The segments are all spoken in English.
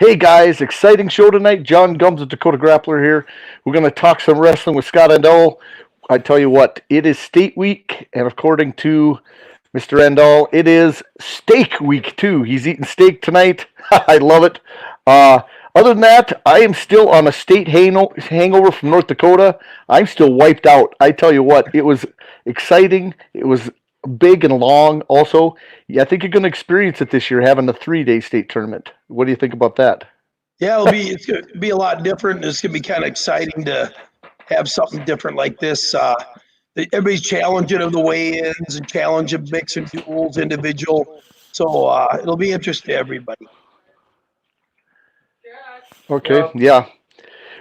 Hey guys, exciting show tonight. Jon Gums with Dakota Grappler here. We're going to talk some wrestling with Scott Andal. I tell you what, it is state week, and according to Mr. Andal, it is steak week too. He's eating steak tonight. I love it. Uh, Other than that, I am still on a state hangover from North Dakota. I'm still wiped out. I tell you what, it was exciting. It was big and long. Also, yeah, I think you're going to experience it this year, having the 3-day state tournament. What do you think about that? Yeah, it's going to be a lot different. It's going to be kind of exciting to have something different like this. Everybody's challenging of the weigh-ins and challenge of mixing duels, individual. So it'll be interesting to everybody. Okay, yeah.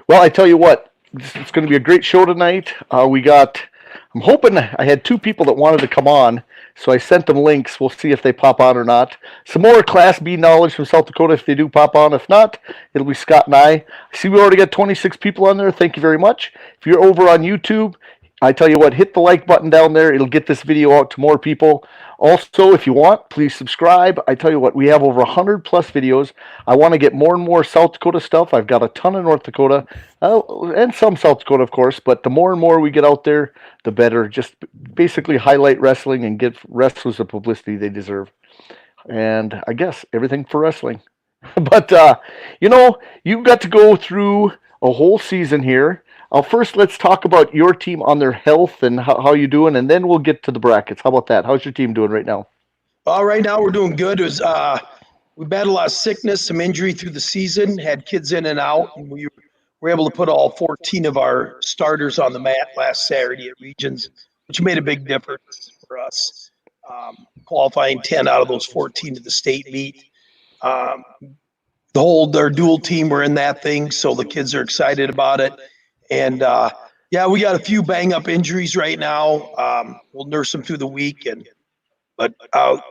Well, I tell you what, it's going to be a great show tonight. I'm hoping I had 2 people that wanted to come on, so I sent them links. We'll see if they pop on or not. Some more Class B knowledge from South Dakota if they do pop on. If not, it'll be Scott and I. See, we already got 26 people on there. Thank you very much. If you're over on YouTube, I tell you what, hit the like button down there. It'll get this video out to more people. Also, if you want, please subscribe. I tell you what, we have over 100 plus videos. I want to get more and more South Dakota stuff. I've got a ton of North Dakota and some South Dakota, of course. But the more and more we get out there, the better. Just basically highlight wrestling and give wrestlers the publicity they deserve. And I guess everything for wrestling. But, you've got to go through a whole season here. First, let's talk about your team on their health and how you doing, and then we'll get to the brackets. How about that? How's your team doing right now? Right now we're doing good. We battled a lot of sickness, some injury through the season, had kids in and out, and we were able to put all 14 of our starters on the mat last Saturday at Regions, which made a big difference for us, qualifying 10 out of those 14 to the state meet. Their dual team were in that thing, so the kids are excited about it. And we got a few bang-up injuries right now. We'll nurse them through the week, but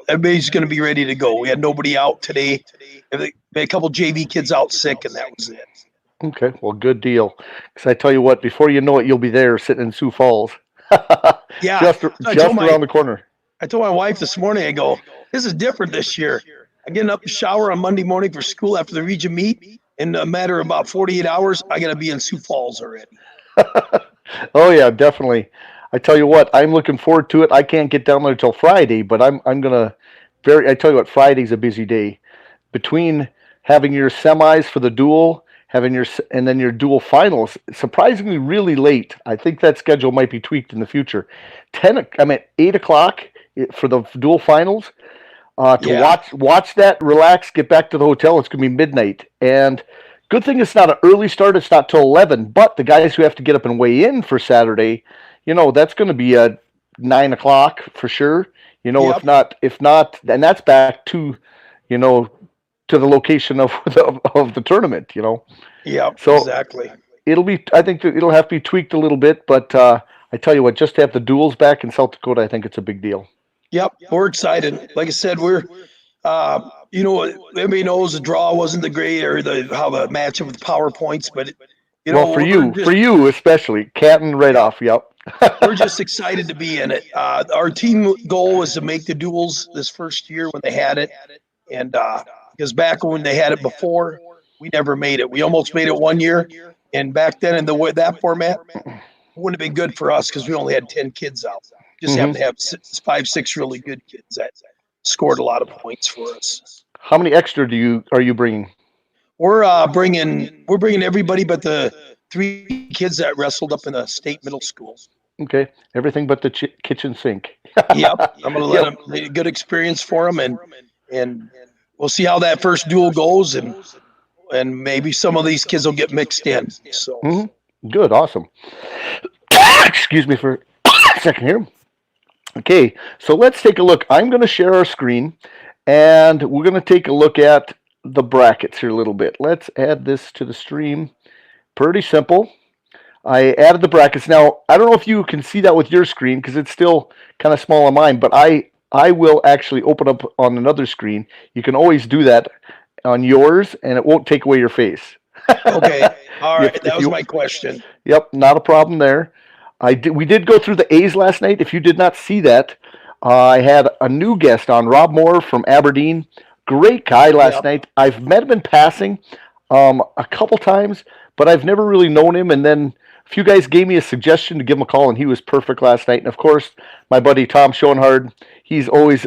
everybody's going to be ready to go. We had nobody out today. We had a couple JV kids out sick, and that was it. Okay, well, good deal. Because I tell you what, before you know it, you'll be there sitting in Sioux Falls. Yeah, just around the corner. I told my wife this morning, I go, this is different this year. I'm getting up to shower on Monday morning for school after the region meet. In a matter of about 48 hours, I got to be in Sioux Falls already. Oh yeah, definitely. I tell you what, I'm looking forward to it. I can't get down there until Friday, but I'm gonna I tell you what, Friday's a busy day. Between having your semis for the duel, and then your dual finals, surprisingly really late. I think that schedule might be tweaked in the future. 8 o'clock for the dual finals. Watch that, relax, get back to the hotel. It's gonna be midnight, and good thing it's not an early start. It's not till 11. But the guys who have to get up and weigh in for Saturday, that's going to be at 9 o'clock for sure. Yep. If not, and that's back to, to the location of the tournament. Yeah. So exactly. I think it'll have to be tweaked a little bit, but I tell you what, just to have the duels back in South Dakota, I think it's a big deal. Yep, we're excited. Like I said, we're. Everybody knows the draw wasn't the great or how the matchup with PowerPoints, but for you especially, Canton right off. Yep. We're just excited to be in it. Our team goal was to make the duels this first year when they had it, and because back when they had it before, we never made it. We almost made it one year, and back then in that format, it wouldn't have been good for us because we only had 10 kids out. Just happened to have 5-6 really good kids that scored a lot of points for us. How many extra are you bringing? We're bringing everybody but the 3 kids that wrestled up in the state middle school. Okay, everything but the kitchen sink. Yep, I'm going to let them make a good experience for them, and we'll see how that first duel goes, and maybe some of these kids will get mixed in. So good, awesome. Excuse me for a second here. Okay, so let's take a look. I'm going to share our screen, and we're going to take a look at the brackets here a little bit. Let's add this to the stream. Pretty simple. I added the brackets. Now, I don't know if you can see that with your screen because it's still kind of small on mine, but I will actually open up on another screen. You can always do that on yours, and it won't take away your face. Okay, all right, that was my question. Yep, not a problem there. We did go through the A's last night. If you did not see that, I had a new guest on, Rob Moore from Aberdeen. Great guy last Yep. night. I've met him in passing a couple times, but I've never really known him. And then a few guys gave me a suggestion to give him a call, and he was perfect last night. And of course, my buddy Tom Schoenhard, he's always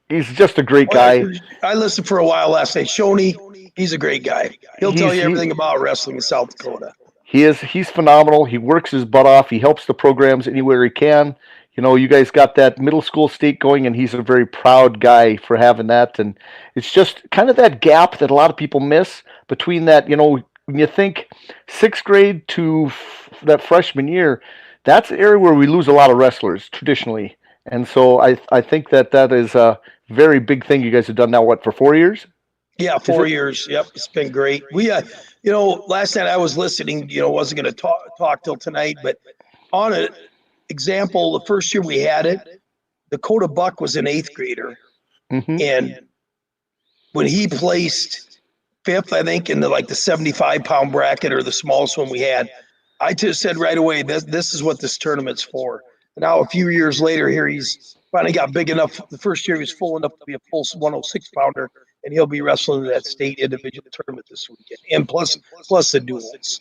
he's just a great Oh, yeah, guy. I listened for a while last night. Shoney, he's a great guy. He'll tell He's you he everything about wrestling in South Dakota. he's phenomenal. He works his butt off. He helps the programs anywhere he can. You know, you guys got that middle school state going, and he's a very proud guy for having that. And it's just kind of that gap that a lot of people miss between that. You know, when you think sixth grade to that freshman year, that's the area where we lose a lot of wrestlers traditionally. And so I think that that is a very big thing you guys have done now. What, for 4 years? Yeah, Is 4 years. Yep, it's been great. Last night I was listening. Wasn't going to talk till tonight, but on an example, the first year we had it, Dakota Buck was an eighth grader, Mm-hmm. and when he placed fifth, I think in the 75-pound bracket or the smallest one we had, I just said right away, this is what this tournament's for. And now a few years later, here he's finally got big enough. The first year he was full enough to be a full 106 pounder, and he'll be wrestling in that state individual tournament this weekend, and plus the duels.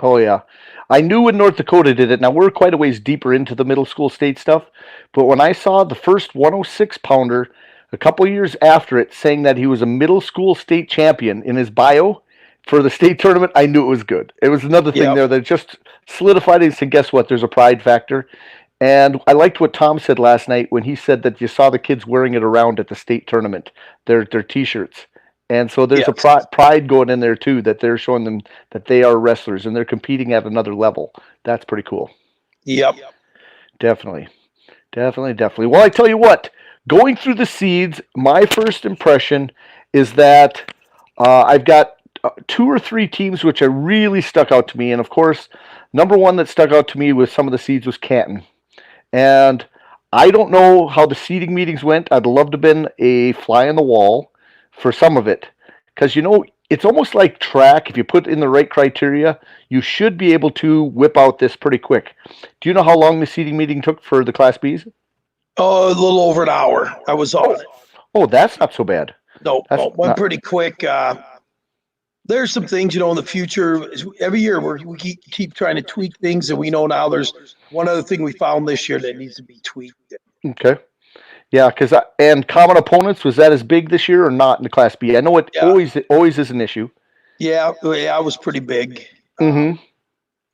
Oh yeah, I knew when North Dakota did it. Now we're quite a ways deeper into the middle school state stuff, but when I saw the first 106 pounder a couple years after it saying that he was a middle school state champion in his bio for the state tournament, I knew it was good. It was another thing Yep. there that just solidified it and said, guess what? There's a pride factor. And I liked what Tom said last night when he said that you saw the kids wearing it around at the state tournament, their T-shirts. And so there's a Yes. pride going in there too, that they're showing them that they are wrestlers and they're competing at another level. That's pretty cool. Yep. Definitely, definitely, definitely. Well, I tell you what, going through the seeds, my first impression is that I've got two or three teams which are really stuck out to me, and of course, number one that stuck out to me with some of the seeds was Canton. And I don't know how the seating meetings went. I'd love to have been a fly on the wall for some of it. Because, you know, it's almost like track. If you put in the right criteria, you should be able to whip out this pretty quick. Do you know how long the seating meeting took for the Class Bs? Oh, a little over an hour. I was on it. Oh, that's not so bad. No, That's went not. pretty quick. There's some things, in the future. Every year we keep trying to tweak things, and we know now there's one other thing we found this year that needs to be tweaked. Okay. Yeah, because and common opponents, was that as big this year or not in the Class B? I know it Yeah, always is an issue. yeah, I was pretty big. Mm-hmm.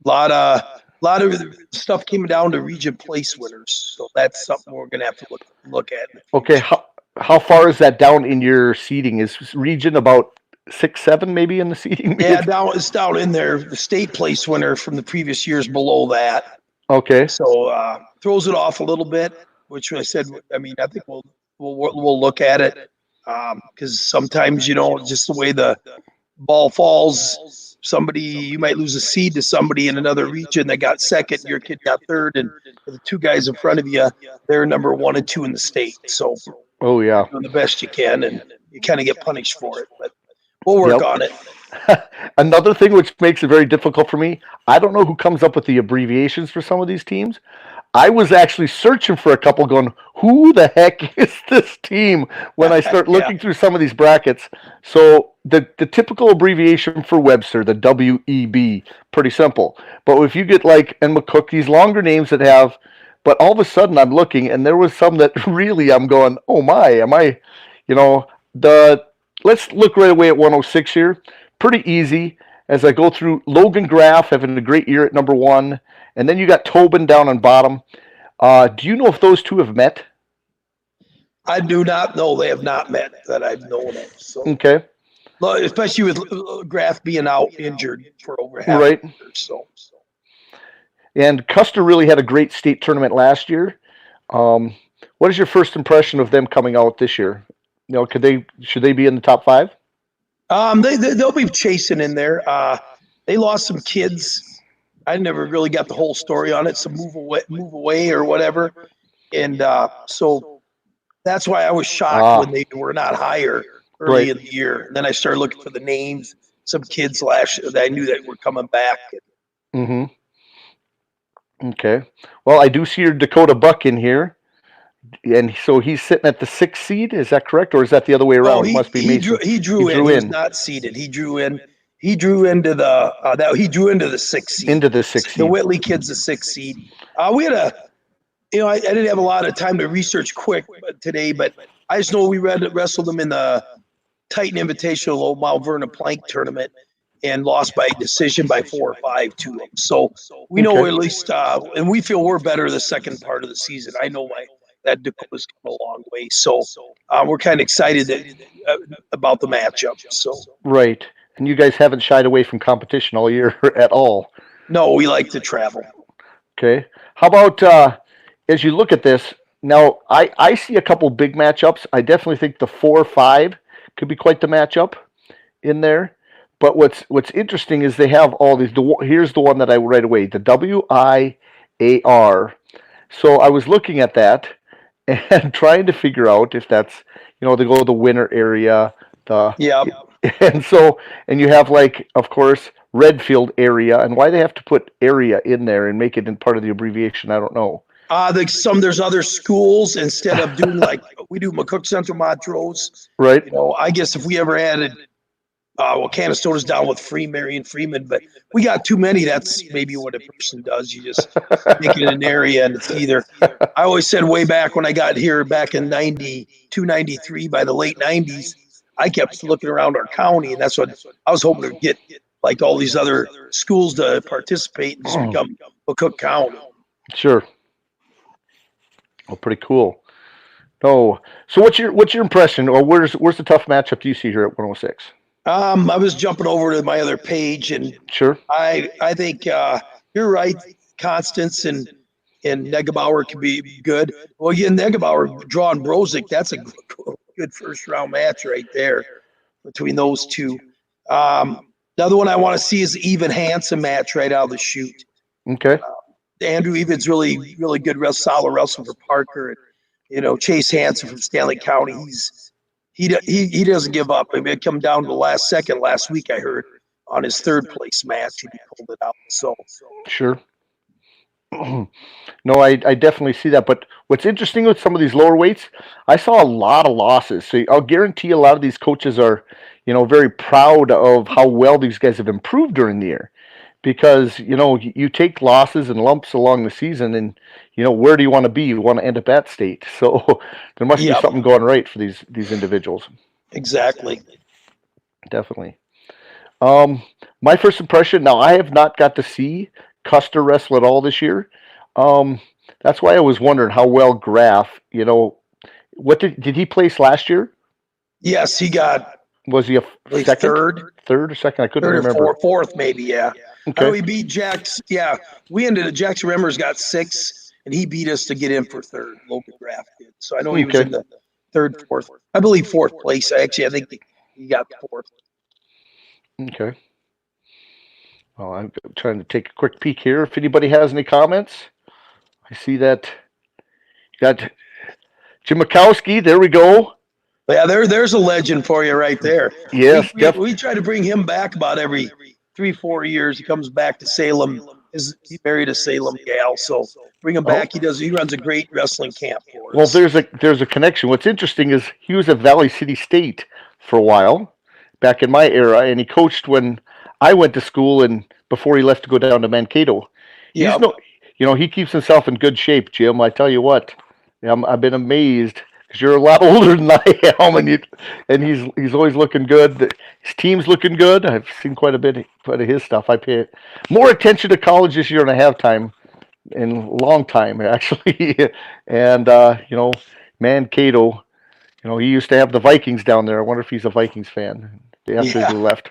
Lot of stuff came down to region place winners, so that's something we're gonna have to look at in the Okay, future. how far is that down in your seating? Is region about 6, 7 maybe in the seating? Yeah, it's down in there. The state place winner from the previous years below that, Okay. so throws it off a little bit. Which I said, I mean, I think we'll look at it because sometimes just the way the ball falls, you might lose a seed to somebody in another region that got second, your kid got third, and the two guys in front of you, they're number 1 and 2 in the state. So Oh yeah. doing the best you can, and you kind of get punished for it, but we'll work Yep. on it. Another thing which makes it very difficult for me, I don't know who comes up with the abbreviations for some of these teams. I was actually searching for a couple going, who the heck is this team when I start Yeah, looking through some of these brackets? So the typical abbreviation for Webster, the WEB, pretty simple. But if you get like, and McCook, these longer names that have, but all of a sudden I'm looking and there was some that really I'm going, oh my, am I, you know, let's look right away at 106 here. Pretty easy as I go through Logan Graff having a great year at number one. And then you got Tobin down on bottom. Do you know if those two have met? I do not know. They have not met that I've known of. So, Okay. especially with Graff being out injured for over half Right. a year. So. And Custer really had a great state tournament last year. What is your first impression of them coming out this year? You know, should they be in the top five? They'll be chasing in there. They lost some kids. I never really got the whole story on it. Some move away or whatever, and so that's why I was shocked when they were not higher early Right. in the year. And then I started looking for the names. Some kids last year that I knew that were coming back. Mm-hmm. Okay. Well, I do see your Dakota Buck in here. And so he's sitting at the 6th seed. Is that correct, or is that the other way Oh, around? It must be Mason. he drew in. He was not seeded. He drew in. He drew into the 6th seed. Into the 6th The seed. Whitley kid's the 6th seed. We had I didn't have a lot of time to research quick today, but I just know we wrestled them in the Titan Invitational Old Mount Vernon Plank Tournament and lost by decision by 4 or 5 to them. So we know at least, and we feel we're better the second part of the season. I know that Dakota's come a long way. So we're kind of excited about the matchup. So right, and you guys haven't shied away from competition all year at all. No, we like to travel. Okay. How about as you look at this now? I see a couple big matchups. I definitely think the 4-5 could be quite the matchup in there. But what's interesting is they have all these. Here's the one that I right away. The WIAR. So I was looking at that and trying to figure out if that's they go to the winter area. And you have of course Redfield area, and why they have to put area in there and make it in part of the abbreviation, I don't know. There's other schools instead of doing like we do McCook Central Montrose. Right. I guess if we ever added, Canastoga's down with Marion Freeman, but we got too many. That's maybe what a person does. You just make it an area, and it's either. I always said way back when I got here back in 92, 93, by the late 90s, I kept looking around our county, and that's what I was hoping to get, like all these other schools to participate and just become McCook County. Sure. Oh, pretty cool. Oh, so what's your impression, or where's the tough matchup you see here at 106? I was jumping over to my other page, and sure, I think you're right. Constance and Negebauer could be good. Well, again, Negebauer drawing Brozik, that's a good first round match right there between those two. Another one I want to see is the Even Hansen match right out of the chute. Okay. Andrew Even's really, really good, solid wrestling for Parker. And, Chase Hansen from Stanley County, he doesn't give up. I mean, it come down to the last second last week, I heard, on his third place match. He pulled it out. So sure. No, I definitely see that. But what's interesting with some of these lower weights, I saw a lot of losses. So I'll guarantee a lot of these coaches are, very proud of how well these guys have improved during the year. Because, you take losses and lumps along the season, and, where do you want to be? You want to end up at state. So there must be something going right for these individuals. Exactly. Definitely. My first impression, now I have not got to see Custer wrestle at all this year. That's why I was wondering how well Graff, what did he place last year? Yes, he got. Was he a second? Third or second? I couldn't third remember. Or fourth, maybe, yeah. Okay. We beat Jax. Yeah, we ended at Jackson Remmers got 6, and he beat us to get in for third. Logan Graff did. So I know he was in the third, fourth. I believe fourth place. I think he got fourth. Okay. Well, I'm trying to take a quick peek here. If anybody has any comments, I see that you got Jim Mikowski. There we go. Yeah, there's a legend for you right there. Yes, we try to bring him back about every 3-4 years. He comes back to Salem. He married a Salem gal, so bring him back. He runs a great wrestling camp for us. Well, there's a connection. What's interesting is he was at Valley City State for a while back in my era, and he coached when I went to school and before he left to go down to Mankato. Yeah. He keeps himself in good shape, Jim. I tell you what, I've been amazed because you're a lot older than I am, and he's always looking good. His team's looking good. I've seen quite a bit of his stuff. I pay more attention to college this year than I have time in a long time, actually. And Mankato, he used to have the Vikings down there. I wonder if he's a Vikings fan after he left.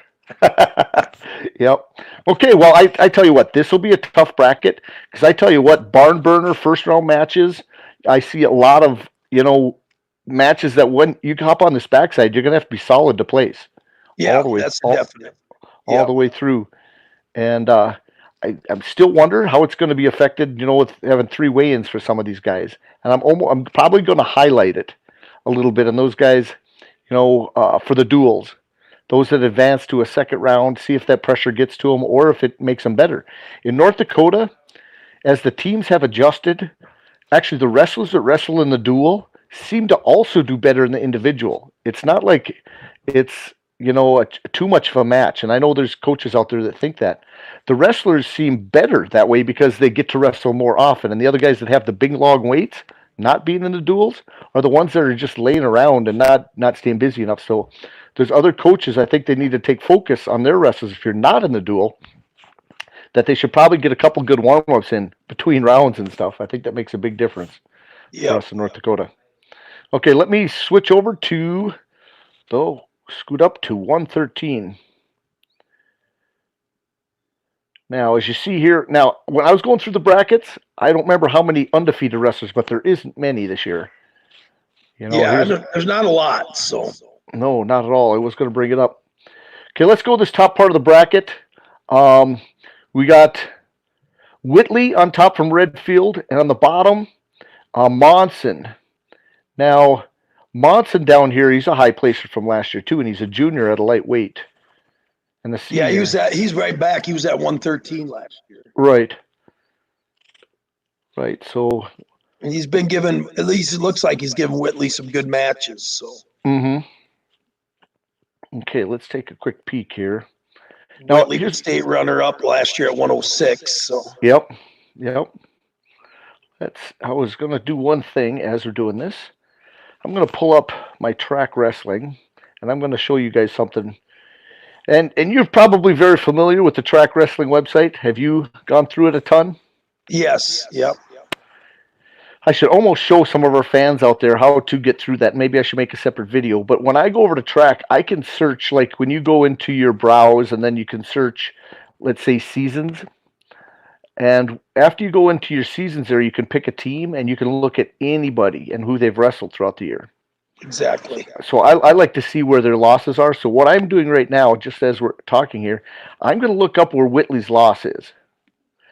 Yep. Okay, well, I tell you what, this will be a tough bracket because I tell you what, barn burner first round matches, I see a lot of, matches that when you hop on this backside, you're going to have to be solid to place. Yeah, that's definite. All the way through. And I'm still wondering how it's going to be affected, with having 3 weigh-ins for some of these guys. And I'm probably going to highlight it a little bit on those guys, for the duels. Those that advance to a second round, see if that pressure gets to them or if it makes them better. In North Dakota, as the teams have adjusted, actually the wrestlers that wrestle in the duel seem to also do better in the individual. It's not like it's too much of a match, and I know there's coaches out there that think that. The wrestlers seem better that way because they get to wrestle more often, and the other guys that have the big long weights, not being in the duels, are the ones that are just laying around and not staying busy enough. So there's other coaches, I think they need to take focus on their wrestlers if you're not in the duel, that they should probably get a couple good warm-ups in between rounds and stuff. I think that makes a big difference for Yep. us in North Dakota. Okay, let me switch over to, scoot up to 113. Now, as you see here, now, when I was going through the brackets, I don't remember how many undefeated wrestlers, but there isn't many this year. Yeah, there's not a lot. So No, not at all. I was going to bring it up. Okay, let's go this top part of the bracket. We got Whitley on top from Redfield, and on the bottom, Monson. Now, Monson down here, he's a high placer from last year too, and he's a junior at a lightweight. And the senior, he's right back. He was at 113 last year. Right. So, and he's been given, at least it looks like he's given Whitley some good matches. So. Okay, let's take a quick peek here. Now, Whitley was state runner-up last year at 106. So. Yep. I was going to do one thing as we're doing this. I'm going to pull up my track wrestling, and I'm going to show you guys something. And you're probably very familiar with the track wrestling website. Have you gone through it a ton? Yes. Yep. I should almost show some of our fans out there how to get through that. Maybe I should make a separate video. But when I go over to track, I can search, like when you go into your browse and then you can search, let's say, seasons. And after you go into your seasons there, you can pick a team and you can look at anybody and who they've wrestled throughout the year. Exactly. So I like to see where their losses are. So what I'm doing right now, just as we're talking here, I'm going to look up where Whitley's loss is.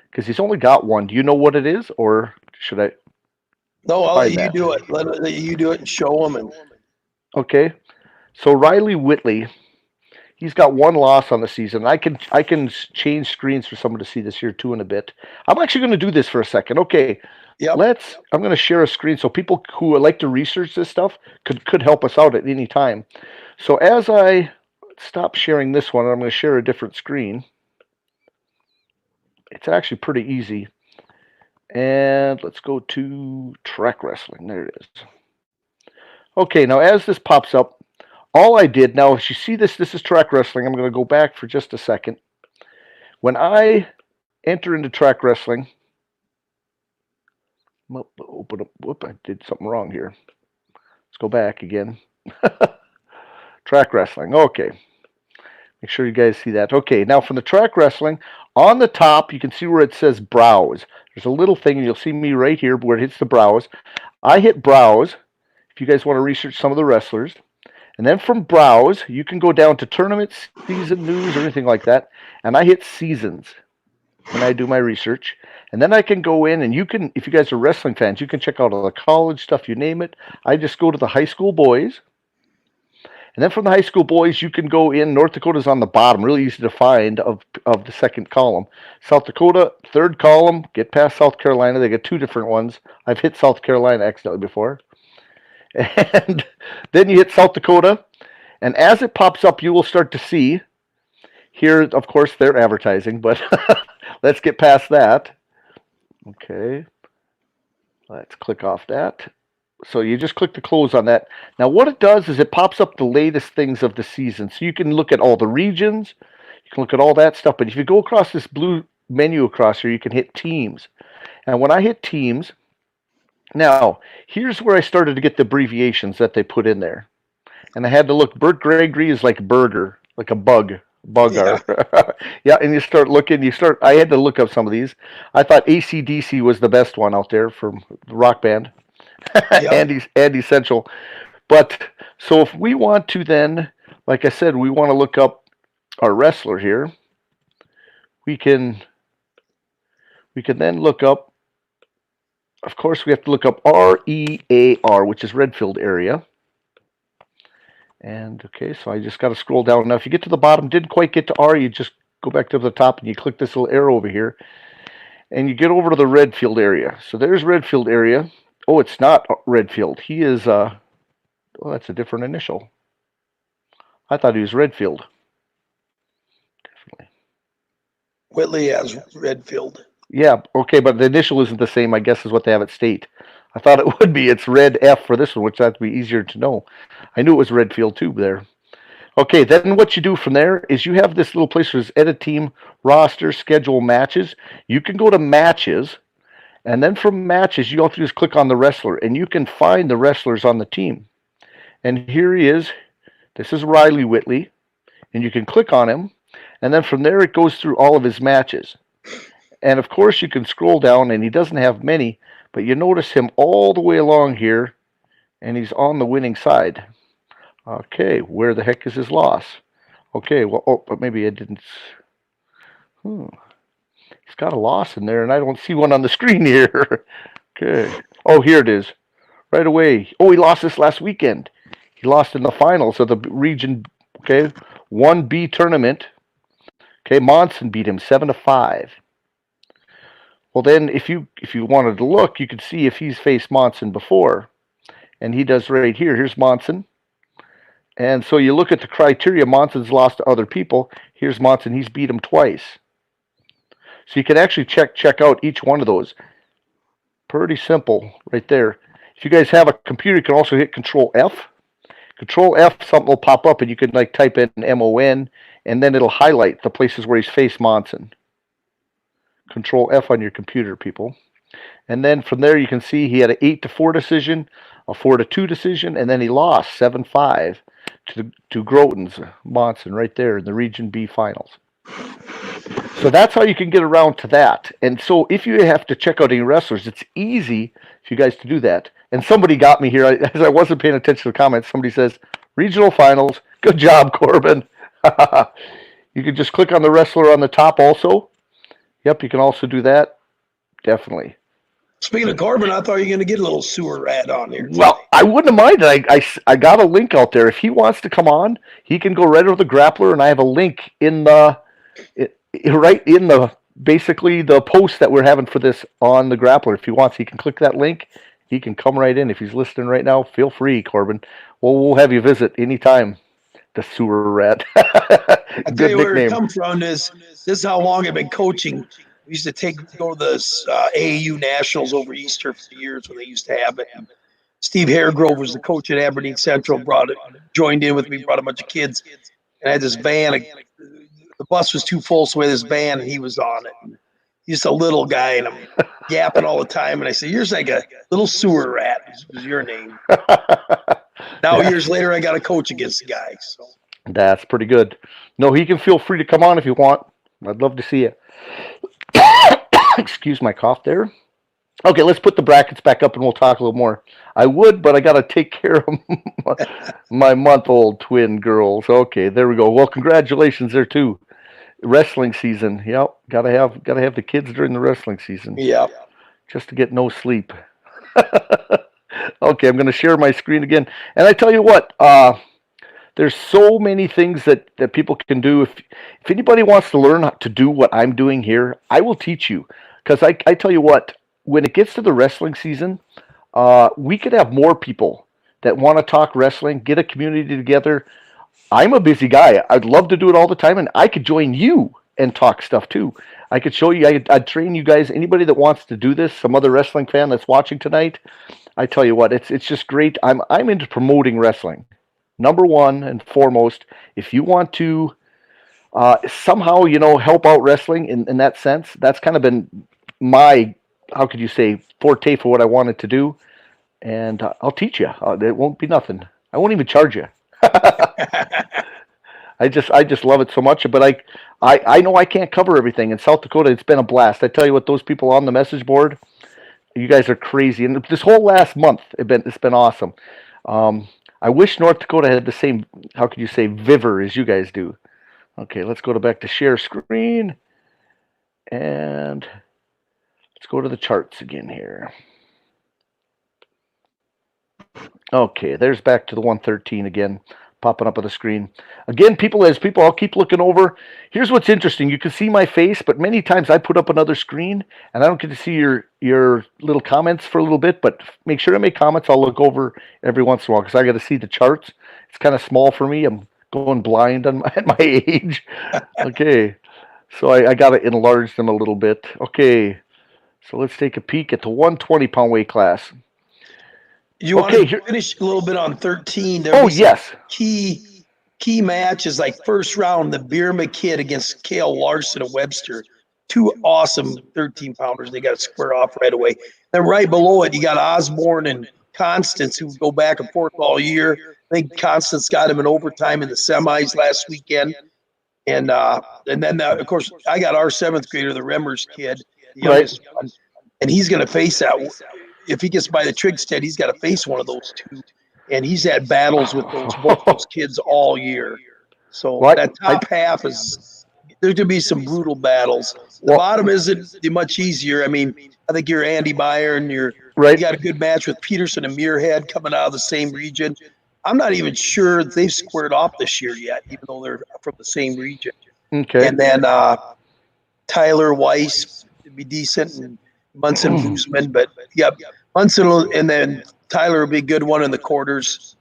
Because he's only got one. Do you know what it is? Or should I? No, I'll let you do it. Let you do it and show them. Okay. So Riley Whitley, he's got one loss on the season. I can change screens for someone to see this here too in a bit. I'm actually going to do this for a second. Okay. Yep. I'm going to share a screen so people who like to research this stuff could help us out at any time. So as I stop sharing this one, I'm going to share a different screen. It's actually pretty easy. And let's go to track wrestling. There it is. Okay, now as this pops up, all I did, now if you see this is track wrestling. I'm going to go back for just a second. When I enter into track wrestling, open up. Whoop! I did something wrong here. Let's go back again. Track wrestling. Okay. Make sure you guys see that. Okay. Now from the track wrestling, on the top, you can see where it says browse. There's a little thing, and you'll see me right here where it hits the browse. I hit browse if you guys want to research some of the wrestlers. And then from browse, you can go down to tournaments, season news, or anything like that. And I hit seasons when I do my research. And then I can go in and you can, if you guys are wrestling fans, you can check out all the college stuff, you name it. I just go to the high school boys. And then from the high school boys, you can go in. North Dakota's on the bottom, really easy to find of the second column. South Dakota, third column, get past South Carolina. They got two different ones. I've hit South Carolina accidentally before. And then you hit South Dakota. And as it pops up, you will start to see here, of course, they're advertising, but let's get past that. Okay, let's click off that. So you just click the close on that. Now what it does is it pops up the latest things of the season. So you can look at all the regions, you can look at all that stuff. But if you go across this blue menu across here, you can hit teams. And when I hit teams, now here's where I started to get the abbreviations that they put in there. And I had to look. Bert Gregory is like burger, like a bug. Yeah. Yeah, and you start looking, I had to look up some of these. I thought AC/DC was the best one out there from the rock band. Yep. Andy Central. But so if we want to then, like I said, we want to look up our wrestler here, we can then look up, of course we have to look up REAR, which is Redfield area. And okay, so I just got to scroll down. Now, if you get to the bottom, didn't quite get to R, you just go back to the top and you click this little arrow over here. and you get over to the Redfield area. So there's Redfield area. Oh, it's not Redfield. He is, oh, that's a different initial. I thought he was Redfield. Definitely. Whitley has Redfield. Yeah, okay, but the initial isn't the same, I guess, is what they have at state. I thought it would be. It's Red F for this one, which that'd be easier to know. I knew it was Redfield too there. Okay, then what you do from there is you have this little place where there's edit team, roster, schedule matches. You can go to matches, and then from matches, you all have to just click on the wrestler, and you can find the wrestlers on the team. And here he is. This is Riley Whitley, and you can click on him, and then from there it goes through all of his matches. And of course, you can scroll down, and he doesn't have many, but you notice him all the way along here, and he's on the winning side. Okay, where the heck is his loss? Okay, well, oh, but maybe I didn't. He's got a loss in there, and I don't see one on the screen here. Okay. Oh, here it is. Right away. Oh, he lost this last weekend. He lost in the finals of the region, okay, 1B tournament. Okay, Monson beat him 7-5. Well, then, if you wanted to look, you could see if he's faced Monson before, and he does right here. Here's Monson, and so you look at the criteria. Monson's lost to other people. Here's Monson. He's beat him twice. So you can actually check out each one of those. Pretty simple, right there. If you guys have a computer, you can also hit Control F. Control F, something will pop up, and you can like type in MON, and then it'll highlight the places where he's faced Monson. Control F on your computer, people. And then from there, you can see he had an 8-4 decision, a 4-2 decision, and then he lost 7-5 to Groton's Monson right there in the Region B finals. So that's how you can get around to that. And so if you have to check out any wrestlers, it's easy for you guys to do that. And somebody got me here. As I wasn't paying attention to the comments, somebody says, regional finals. Good job, Corbin. You can just click on the wrestler on the top also. Yep, you can also do that. Definitely. Speaking of Corbin, I thought you were going to get a little sewer rat on here. Well, I wouldn't have minded. I got a link out there. If he wants to come on, he can go right over the Grappler, and I have a link in the right in the basically the post that we're having for this on the Grappler. If he wants, he can click that link. He can come right in. If he's listening right now, feel free, Corbin. We'll have you visit anytime. The sewer rat. I tell you where nickname. it comes from. This is how long I've been coaching. We used to go to the AAU Nationals over Easter for years when they used to have it. Steve Haregrove was the coach at Aberdeen Central. Joined in with me, brought a bunch of kids, and I had this van. The bus was too full, so we had this van, and he was on it. And he's just a little guy, and I'm yapping all the time. And I said, "You're like a little sewer rat." Was your name? Now years later, I got to coach against the guy. So that's pretty good. No, he can feel free to come on if you want. I'd love to see you. Excuse my cough there. Okay, let's put the brackets back up and we'll talk a little more. I would, but I got to take care of my month-old twin girls. Okay, there we go. Well, congratulations there too. Wrestling season. Yep, gotta have the kids during the wrestling season. Yeah. Just to get no sleep. Okay, I'm going to share my screen again. And I tell you what, there's so many things that people can do. If anybody wants to learn how to do what I'm doing here, I will teach you. Because I tell you what, when it gets to the wrestling season, we could have more people that want to talk wrestling, get a community together. I'm a busy guy. I'd love to do it all the time, and I could join you and talk stuff too. I could show you. I'd train you guys. Anybody that wants to do this, some other wrestling fan that's watching tonight, I tell you what, it's just great. I'm into promoting wrestling. Number one and foremost, if you want to somehow, help out wrestling in that sense, that's kind of been my, how could you say, forte for what I wanted to do. And I'll teach you. It won't be nothing. I won't even charge you. I just love it so much. But I know I can't cover everything. In South Dakota, it's been a blast. I tell you what, those people on the message board, you guys are crazy. And this whole last month, it's been awesome. I wish North Dakota had the same, how could you say, vigor as you guys do. Okay, let's go back to share screen. And let's go to the charts again here. Okay, there's back to the 113 again. popping up on the screen. Again, as people, I'll keep looking over. Here's what's interesting. You can see my face, but many times I put up another screen, and I don't get to see your little comments for a little bit, but make sure to make comments. I'll look over every once in a while because I got to see the charts. It's kind of small for me. I'm going blind at my age. Okay, so I got to enlarge them a little bit. Okay, so let's take a peek at the 120-pound weight class. You want to finish a little bit on 13? There'll be yes. Key matches like first round, the Beerma kid against Kale Larson of Webster. Two awesome 13-pounders. They got to square off right away. Then right below it, you got Osborne and Constance, who go back and forth all year. I think Constance got him in overtime in the semis last weekend. And then, of course, I got our 7th grader, the Remmers kid, the youngest one, and he's going to face that. If he gets by the Trigstead, he's got to face one of those two. And he's had battles with both those kids all year. So that top half there's going to be some brutal battles. The bottom isn't much easier. I mean, I think you're Andy Meyer and you got a good match with Peterson and Muirhead coming out of the same region. I'm not even sure they've squared off this year yet, even though they're from the same region. Okay. And then Tyler Weiss would be decent, and Munson Boozman. But Munson and then Tyler will be a good one in the quarters.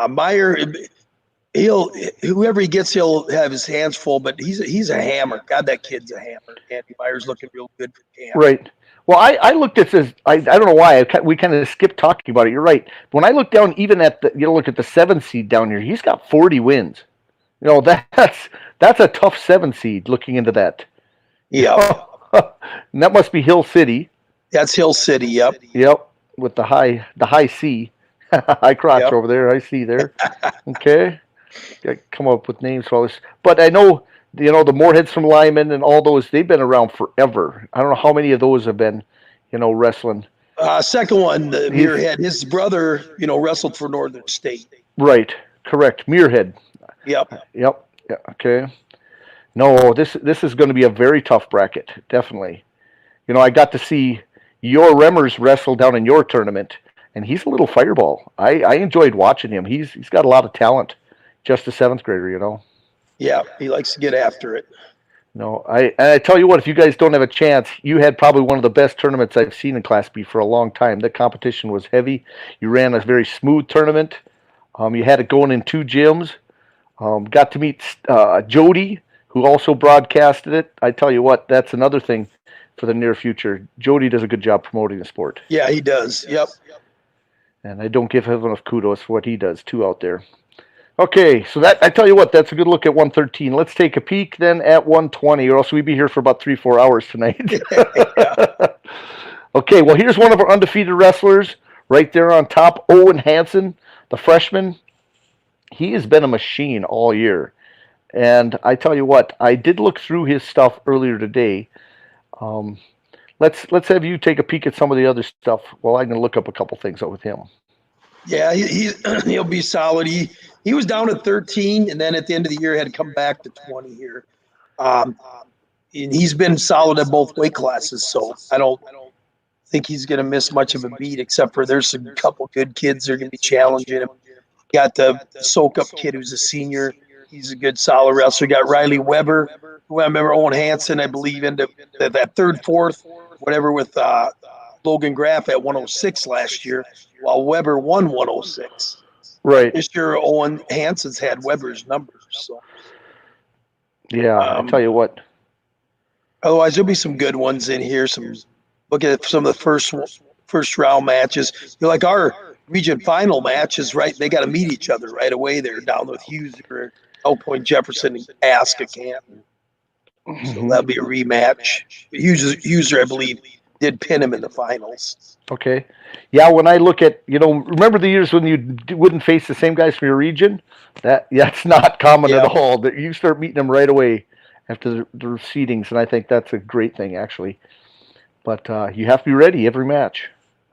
Meyer, whoever he gets, he'll have his hands full. But he's a hammer. God, that kid's a hammer. Andy Meyer's looking real good for camp. Right. Well, I looked at this. I don't know why we kind of skipped talking about it. You're right. When I look down, even at look at the 7 seed down here, he's got 40 wins. You know, that's a tough 7 seed. Looking into that. Yeah. And that must be Hill City. That's Hill City. Yep. Yep. With the high C, high crotch over there. I see there. Okay. Got come up with names for all this, but I know. The Moorheads from Lyman and all those, they've been around forever. I don't know how many of those have been, wrestling. Second one, the Muirhead, his brother, wrestled for Northern State. Right. Correct. Muirhead. Yep. Yeah, okay. No, this is going to be a very tough bracket, definitely. I got to see your Remmers wrestle down in your tournament, and he's a little fireball. I enjoyed watching him. He's got a lot of talent. Just a 7th grader, Yeah, he likes to get after it. No, I tell you what, if you guys don't have a chance, you had probably one of the best tournaments I've seen in Class B for a long time. The competition was heavy. You ran a very smooth tournament. You had it going in 2 gyms. Got to meet Jody, who also broadcasted it. I tell you what, that's another thing for the near future. Jody does a good job promoting the sport. Yeah, he does. Yep. And I don't give him enough kudos for what he does, too, out there. Okay, so I tell you what, that's a good look at 113. Let's take a peek then at 120, or else we'd be here for about 3-4 hours tonight. Okay, well, here's one of our undefeated wrestlers right there on top, Owen Hansen, the freshman. He has been a machine all year. And I tell you what, I did look through his stuff earlier today. Let's have you take a peek at some of the other stuff while I can look up a couple things with him. Yeah, he'll be solid. He was down at 13, and then at the end of the year had to come back to 20 here. And he's been solid at both weight classes, so I don't think he's going to miss much of a beat, except for there's a couple good kids that are going to be challenging him. Got the soak-up kid who's a senior. He's a good, solid wrestler. Got Riley Weber, who I remember Owen Hansen, I believe, into that 3rd, 4th, whatever, with Logan Graff at 106 last year, while Weber won 106. Right. This year, Owen Hansen's had Weber's numbers. So. Yeah, I'll tell you what. Otherwise, there'll be some good ones in here. Look at some of the first round matches. Like our region final matches, right? They got to meet each other right away. They're down with Huser, Elk Point Jefferson, and Aska Canton. So that'll be a rematch. Huser, I believe, did pin him in the finals. Okay. Yeah, when I look at, remember the years when you wouldn't face the same guys from your region? That's not common at all. That you start meeting them right away after the seedings, and I think that's a great thing, actually. But you have to be ready every match.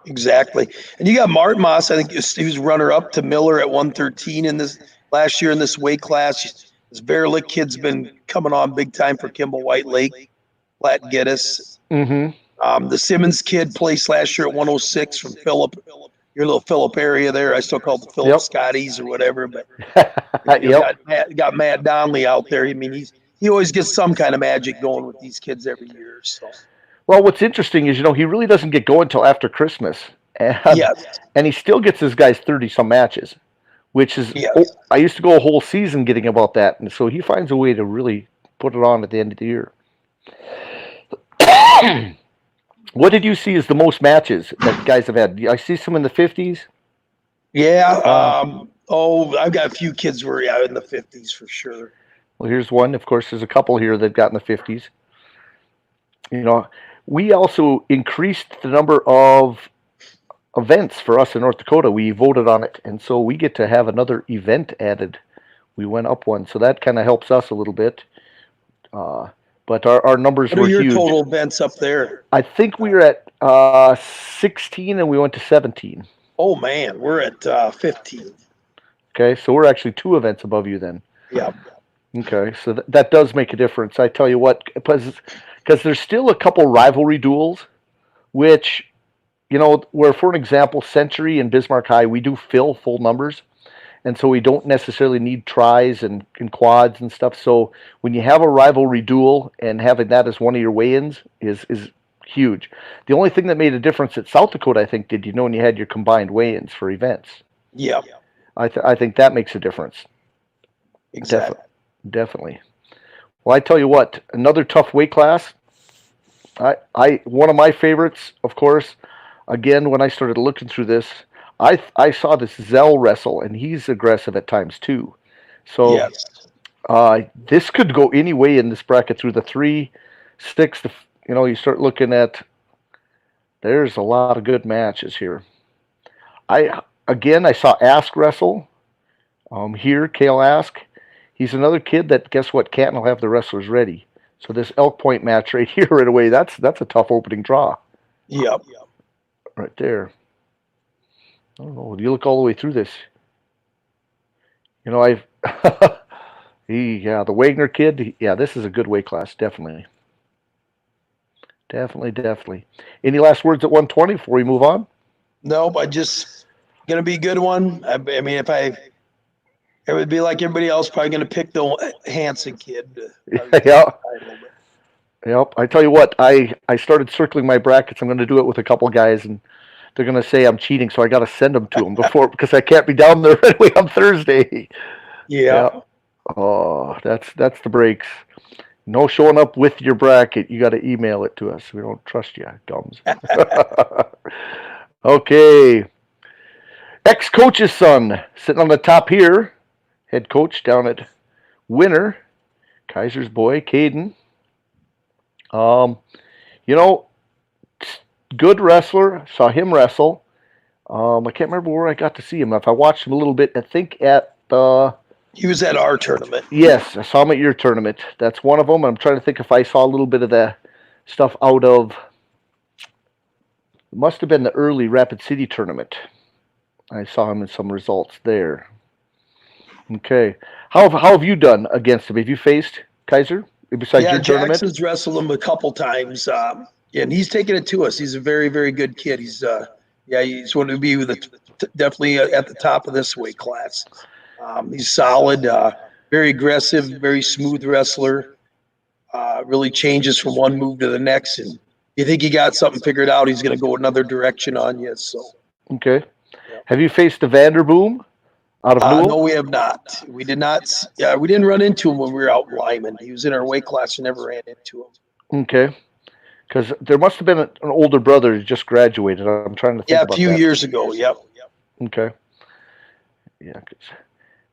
Exactly. And you got Martin Moss, I think he was runner-up to Miller at 113 in this last year in this weight class. This Verlick kid's been coming on big time for Kimball White Lake, Platt Geddes. Mm-hmm. The Simmons kid placed last year at 106 from Phillip. your little Phillip area there. I still call it the Phillip Yep. Scotties or whatever, but Yep. got Matt Donnelly out there. I mean, he always gets some kind of magic going with these kids every year. So Well, what's interesting is, he really doesn't get going until after Christmas, and yes, and he still gets his guys 30 some matches, which is yes. I used to go a whole season getting about that, and so he finds a way to really put it on at the end of the year. What did you see as the most matches that guys have had? I see some in the 50s. Yeah. I've got a few kids who are in the 50s for sure. Well, here's one. Of course, there's a couple here that got in the 50s. We also increased the number of events for us in North Dakota. We voted on it, and so we get to have another event added. We went up one, so that kind of helps us a little bit. But our numbers What were are your huge. total events up there? I think we were at 16, and we went to 17. Oh man, we're at 15. Okay, so we're actually 2 events above you then. Yeah. Okay, so that does make a difference. I tell you what, because there's still a couple rivalry duels, which, where, for an example, Century and Bismarck High, we do fill full numbers, and so we don't necessarily need tries and quads and stuff. So when you have a rivalry duel and having that as one of your weigh-ins is huge. The only thing that made a difference at South Dakota, I think, when you had your combined weigh-ins for events. Yeah. I think that makes a difference. Exactly. Definitely. Well, I tell you what, another tough weight class. One of my favorites, of course. Again, when I started looking through this, I saw this Zell wrestle, and he's aggressive at times too. So yes. This could go any way in this bracket through the 3, 6. You start looking at. There's a lot of good matches here. I saw Ask wrestle. Here, Kale Ask. He's another kid that, guess what, Canton will have the wrestlers ready. So this Elk Point match right here, right away, that's a tough opening draw. Yep. Right there. I don't know. You look all the way through this. The Wagner kid. This is a good weight class, definitely. Definitely. Any last words at 120 before we move on? Nope. Gonna be a good one. I mean, it would be like everybody else, probably gonna pick the Hanson kid. Yep. I tell you what, I started circling my brackets. I'm going to do it with a couple guys, and they're going to say I'm cheating, so I got to send them to them because I can't be down there right away on Thursday. Yeah. Oh, that's the breaks. No showing up with your bracket. You got to email it to us. We don't trust you, Gums. Okay. Ex-coach's son sitting on the top here. Head coach down at Winter. Kaiser's boy, Caden. Good wrestler. Saw him wrestle. I can't remember where I got to see him. If I watched him a little bit, I think at the. He was at our tournament. Yes, I saw him at your tournament. That's one of them. I'm trying to think if I saw a little bit of the stuff out of. It must have been the early Rapid City tournament. I saw him in some results there. Okay, how have you done against him? Have you faced Kaiser besides your tournament? Jackson's wrestled him a couple times, and he's taken it to us. He's a very, very good kid. He's going to be definitely at the top of this weight class. He's solid, very aggressive, very smooth wrestler. Really changes from one move to the next, and you think he got something figured out, he's going to go another direction on you. So okay, have you faced the Vanderboom out of Newell? No, we have not. We did not. We didn't run into him when we were out in Lyman. He was in our weight class and never ran into him. Okay, because there must have been an older brother who just graduated. I'm trying to think about that. Yeah, a few years ago. Yep. Okay. Yeah.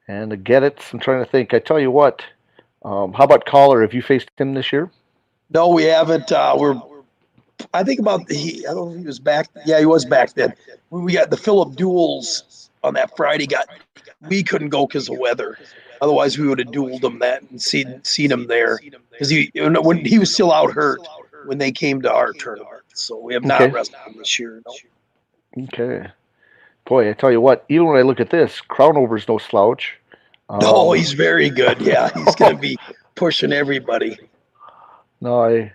And the Gettits, I'm trying to think. I tell you what, how about Collar? Have you faced him this year? No, we haven't. I think about I don't know if he was back. Yeah, he was back then. When we got the Phillip duels on that Friday, we couldn't go because of weather. Otherwise, we would have dueled him and seen him there because when he was still out hurt when they came to our tournament. So we have not wrestled him this year. No. Okay. Boy, I tell you what, even when I look at this, Crownover's no slouch. No, he's very good. Yeah, he's going to be pushing everybody. No,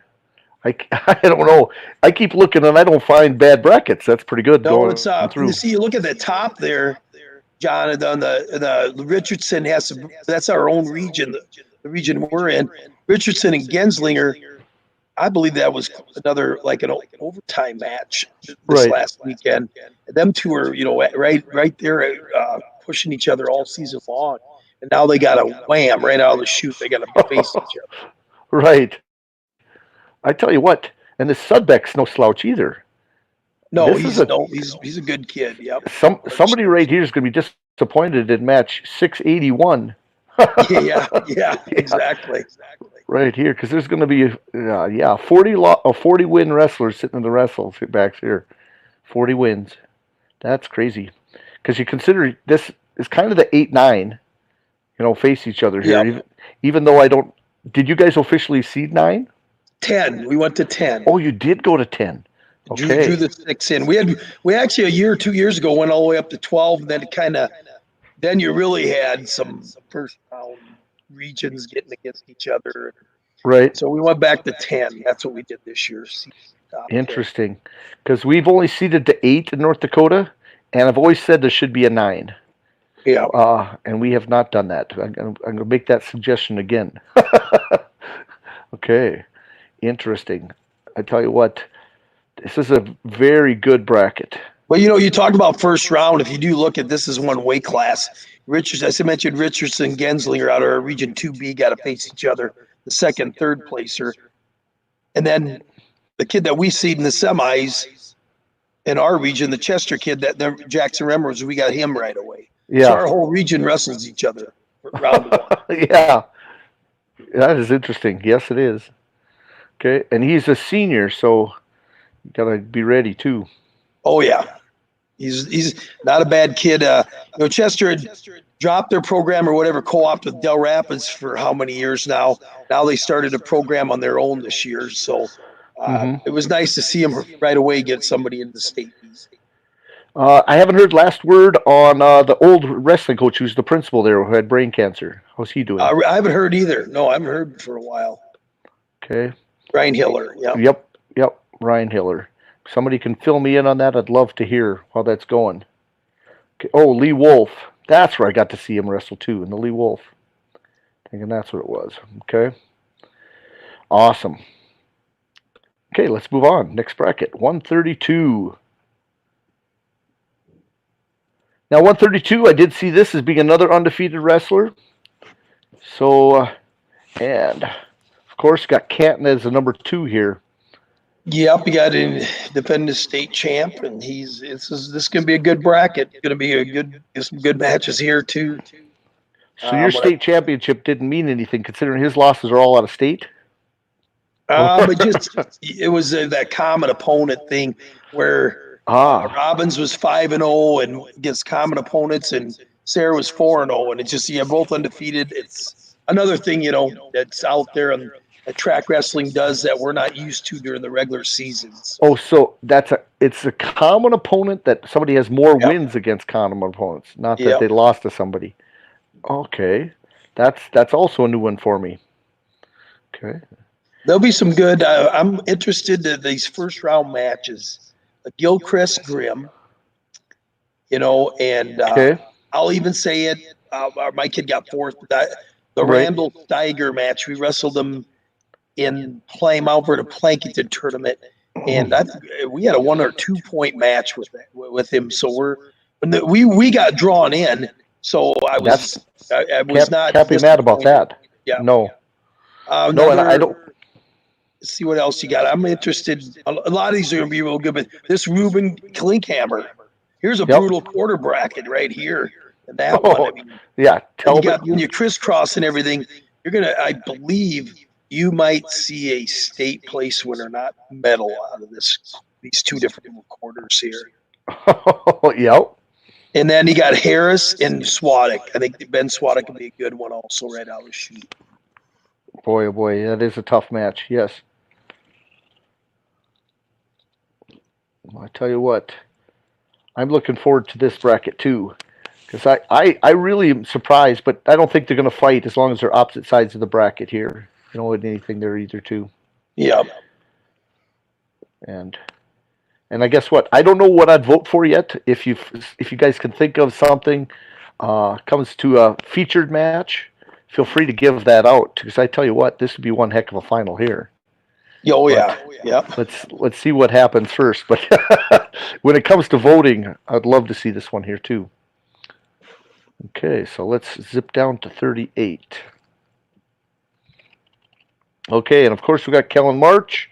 I don't know. I keep looking and I don't find bad brackets. That's pretty good No, going it's through. you see, you look at the top there, John, and on the Richardson has some, that's our own region, the region we're in. Richardson and Genslinger, I believe that was another like an overtime match this Right. last weekend. Them two are, right there, pushing each other all season long, and now they got a wham right out of the chute. They got to face each other. Right. I tell you what, and this Sudbeck's no slouch either. No, This is a he's a good kid. Yep. somebody right here is going to be disappointed in match 681. Yeah, yeah, Yeah, exactly. right here because there's going to be 40 win wrestlers sitting in the wrestles backs here. 40 wins. That's crazy. Because you consider this is kind of the 8-9, face each other here. Yep. Even though I don't. Did you guys officially seed 9? 10. We went to 10. Oh, you did go to 10. Drew Okay. the 6 in. We actually a year or 2 years ago went all the way up to 12, and then it then you really had some first round regions getting against each other. Right. So we went back to 10. That's what we did this year. Interesting. Because we've only seeded to 8 in North Dakota, and I've always said there should be a 9. Yeah. And we have not done that. I'm going to make that suggestion again. Okay. Interesting. I tell you what, this is a very good bracket. But you talked about first round. If you do look at this, is one weight class. As I mentioned, Richardson, Genslinger out of our Region 2B got to face each other, the second, third placer. And then the kid that we seed in the semis in our region, the Chester kid, that Jackson Remmers, we got him right away. Yeah. So our whole region wrestles each other for round one. Yeah. That is interesting. Yes, it is. Okay. And he's a senior, so you got to be ready too. Oh, yeah. He's not a bad kid. Chester had dropped their program or whatever, co-opted with Del Rapids for how many years now? Now they started a program on their own this year. So it was nice to see him right away get somebody in the state. I haven't heard last word on the old wrestling coach who's the principal there who had brain cancer. How's he doing? I haven't heard either. No, I haven't heard for a while. Okay. Ryan Hiller. Yeah. Yep. Ryan Hiller. If somebody can fill me in on that, I'd love to hear how that's going. Okay. Oh, Lee Wolf. That's where I got to see him wrestle too, in the Lee Wolf. Thinking that's what it was. Okay. Awesome. Okay, let's move on. Next bracket, 132. Now, 132, I did see this as being another undefeated wrestler. So, and of course, got Canton as the number 2 here. Yep, you got to defend the state champ, and this can be a good bracket. Going to be some good matches here too. So your state championship didn't mean anything, considering his losses are all out of state. It was that common opponent thing where Robbins was 5-0 and against common opponents, and Sarah was 4-0, and it's just both undefeated. It's another thing that's out there and that track wrestling does that we're not used to during the regular seasons. Oh, so it's a common opponent that somebody has more wins against common opponents, not that they lost to somebody. Okay, that's also a new one for me. Okay. There'll be some good. I'm interested in these first round matches. Gilchrist Grimm, and I'll even say it. My kid got 4th. The Randall Steiger match, we wrestled them in Mount Vernon Plankington tournament, and we had a 1 or 2 point match with him. So we got drawn in. So I was not can't be mad about that. Yeah. No. And I don't. See what else you got. I'm interested. A lot of these are going to be real good, but this Ruben Klinkhammer, here's a brutal quarter bracket right here. And that one, I mean, when you crisscross and everything, you're going to, I believe, you might see a state place winner, not medal, out of these 2 different quarters here. Yep. And then you got Harris and Swadek. I think Ben Swadek can be a good one also right out of the chute. Boy, oh boy, that is a tough match. Yes. I tell you what, I'm looking forward to this bracket too, because I really am surprised, but I don't think they're going to fight as long as they're opposite sides of the bracket here. You know, anything there either too. Yeah. And I guess what? I don't know what I'd vote for yet. If you guys can think of something, comes to a featured match, feel free to give that out because I tell you what, this would be one heck of a final here. Oh But yeah, yeah. let's see what happens first. But when it comes to voting, I'd love to see this one here too. Okay, so let's zip down to 38. Okay, and of course we got Kellen March,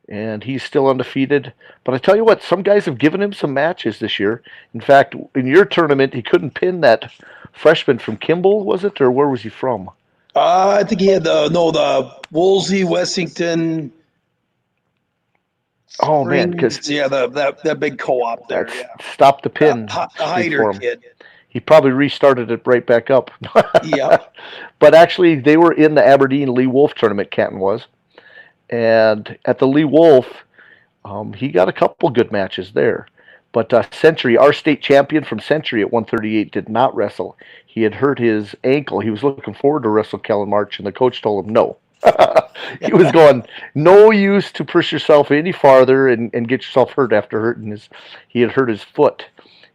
and he's still undefeated. But I tell you what, some guys have given him some matches this year. In fact, in your tournament, he couldn't pin that freshman from Kimball, was it, or where was he from? I think he had the Woolsey, Wessington, Oh man, Springs. because Yeah, that big co-op there. that's Yeah, stopped the pin the streak Hyder for him. kid. He probably restarted it right back up. Yep. But actually, they were in the Aberdeen Lee Wolf tournament. Canton was, and at the Lee Wolf, he got a couple good matches there. But Century, our state champion from Century at 138, did not wrestle. He had hurt his ankle. He was looking forward to wrestle Kellen March, and the coach told him no. He was going, no use to push yourself any farther and get yourself hurt after hurting his. He had hurt his foot.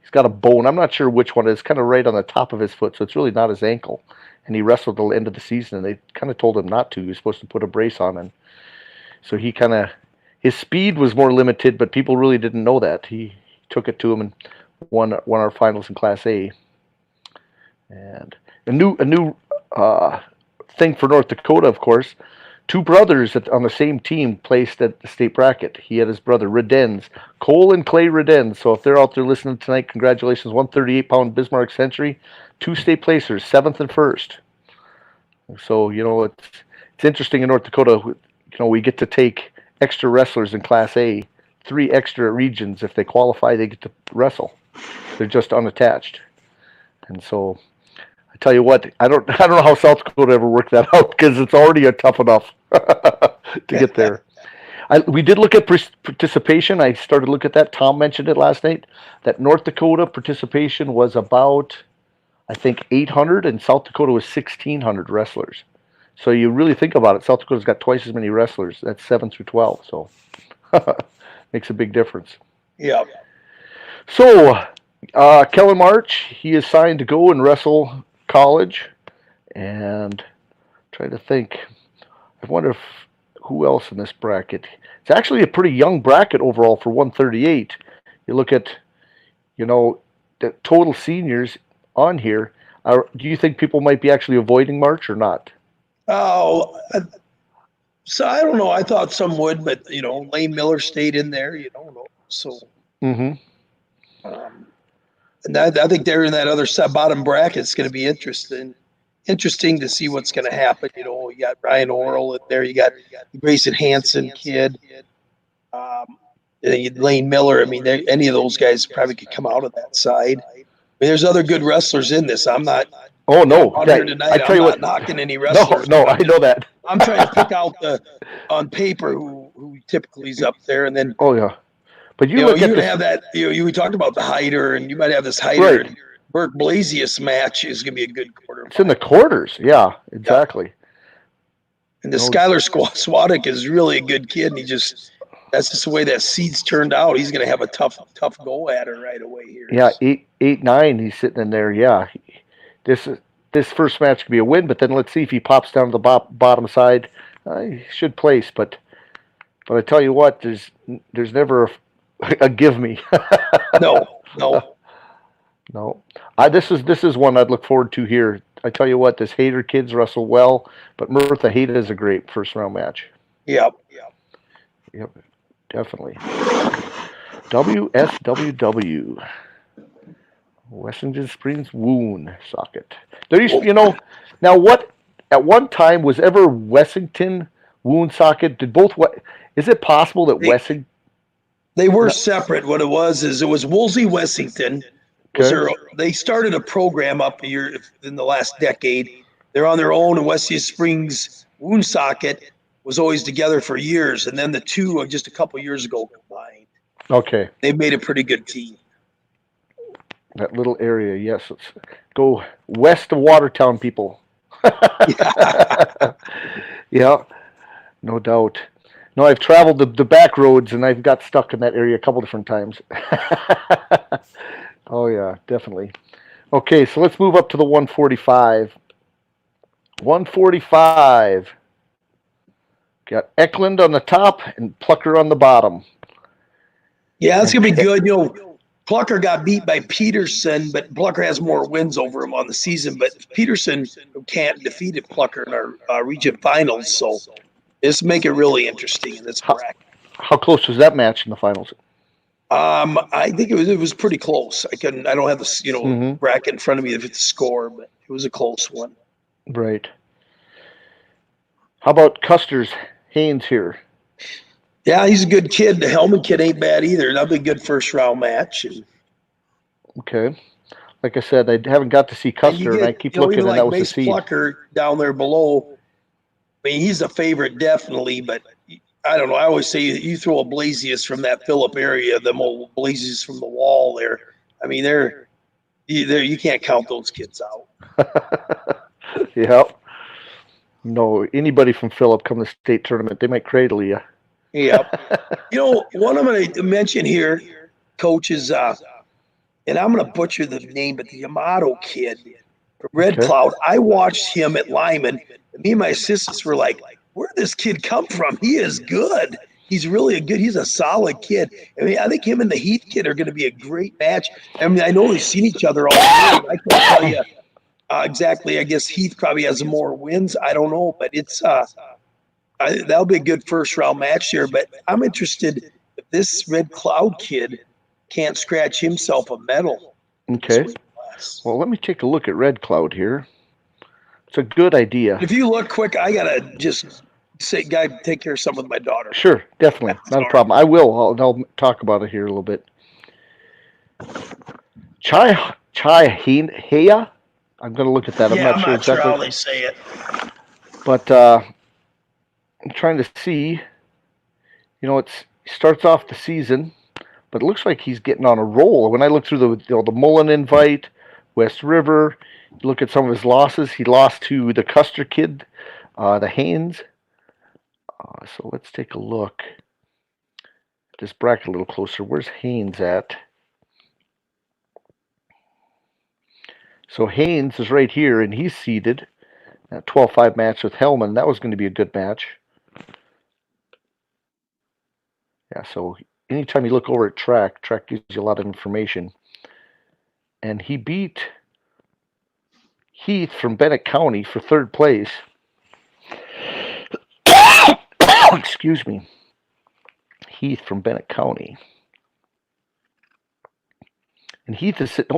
He's got a bone. I'm not sure which one. It's kind of right on the top of his foot, so it's really not his ankle. And he wrestled till the end of the season, and they kind of told him not to. He was supposed to put a brace on, and so he kind of his speed was more limited, but people really didn't know that. He took it to him and won our finals in Class A. And a new thing for North Dakota, of course. Two brothers on the same team placed at the state bracket. He had his brother Redens, Cole and Clay Redens. So if they're out there listening tonight, congratulations! 138-pound Bismarck Century, two state placers, 7th and 1st. So it's interesting in North Dakota. We get to take extra wrestlers in Class A, 3 extra regions. If they qualify, they get to wrestle. They're just unattached. And so I tell you what, I don't know how South Dakota ever worked that out because it's already a tough enough to get there. We did look at participation. I started to look at that. Tom mentioned it last night. That North Dakota participation was about, I think, 800, and South Dakota was 1,600 wrestlers. So you really think about it, South Dakota's got twice as many wrestlers. That's 7 through 12. So makes a big difference. Yeah. So Kellen March, he is signed to go and wrestle college, and try to think. I wonder who else in this bracket. It's actually a pretty young bracket overall for 138. You look at, the total seniors on here. Do you think people might be actually avoiding March or not? Oh, so I don't know. I thought some would, but Lane Miller stayed in there. You don't know. So. Mm-hmm. And I think they're in that other bottom bracket. It's going to be interesting to see what's going to happen. You got Ryan Orrell in there. You got Grayson Hansen kid. Lane Miller. I mean, any of those guys probably could come out of that side. I mean, there's other good wrestlers in this. I'm not. Oh no! On here tonight, I tell you what, knocking any wrestlers. No, I know that. I'm trying to pick out on paper who typically is up there, and then. Oh yeah. But you have that. We talked about the Hyder, and you might have this Hyder and Burke Blasius match is going to be a good quarter. It's in the quarters. Yeah, exactly. Yeah. And the Skylar Swadek is really a good kid, and that's just the way that seed's turned out. He's going to have a tough go at her right away here. Yeah, 8-9. He's sitting in there. Yeah, this first match could be a win, but then let's see if he pops down to the bottom side. He should place, but I tell you what, there's never a give me. No. This is one I'd look forward to here. I tell you what, this Hader kids wrestle well, but Mirtha Hader is a great first round match. Yep, definitely. WSWW, Wessington Springs Wound Socket. There used, now what at one time was ever Wessington Wound Socket? Did both? Is it possible that Wessington? They were separate. What it was Woolsey Wessington. They started a program up here in the last decade. They're on their own, and Westy Springs Wound Socket was always together for years, and then the two just a couple years ago combined. Okay. They made a pretty good team. That little area, yes. Let's go west of Watertown, people. Yeah, no doubt. No, I've traveled the back roads and I've got stuck in that area a couple different times. Oh yeah, definitely. Okay, so let's move up to the 145. 145. Got Eklund on the top and Plucker on the bottom. Yeah, that's gonna be good. Plucker got beat by Peterson, but Plucker has more wins over him on the season. But Peterson can't defeat Plucker in our region finals, so this make it really interesting in this bracket. How close was that match in the finals? I think it was pretty close. I don't have the bracket in front of me if it's a score, but it was a close one. Right. How about Custer's Haynes here? Yeah, he's a good kid. The Hellman kid ain't bad either. That'll be a good first round match. Okay. Like I said, I haven't got to see Custer, and I keep looking, and that was the seed. Plucker down there below. I mean, he's a favorite definitely, but I don't know. I always say you throw a Blasius from that Phillip area, them old Blasius from the wall there. I mean, you can't count those kids out. Yeah. No, anybody from Phillip come to state tournament, they might cradle you. Yeah. One I'm going to mention here, Coach, is, and I'm going to butcher the name, but the Yamato kid from Red Cloud, I watched him at Lyman, and me and my assistants were like, where'd this kid come from? He is good. He's really he's a solid kid. I mean, I think him and the Heath kid are going to be a great match. I mean, I know they've seen each other all year. I can't tell you exactly. I guess Heath probably has more wins. I don't know, but it's that'll be a good first round match here. But I'm interested if this Red Cloud kid can't scratch himself a medal. Okay. Well, let me take a look at Red Cloud here. It's a good idea. If you look quick, I gotta just say, guy, take care of something with my daughter. Sure, definitely, not a problem. I will. I'll talk about it here a little bit. Chai Heya. I'm going to look at that. I'm not sure exactly how they say it. But I'm trying to see. It starts off the season, but it looks like he's getting on a roll. When I look through the Mullen invite, West River, look at some of his losses. He lost to the Custer kid, the Haynes. So let's take a look at this bracket a little closer. Where's Haynes at? So Haynes is right here, and he's seeded. That 12-5 match with Hellman, that was going to be a good match. Yeah, so anytime you look over at track gives you a lot of information. And he beat Heath from Bennett County for third place. Excuse me. Heath from Bennett County. And Heath is sitting,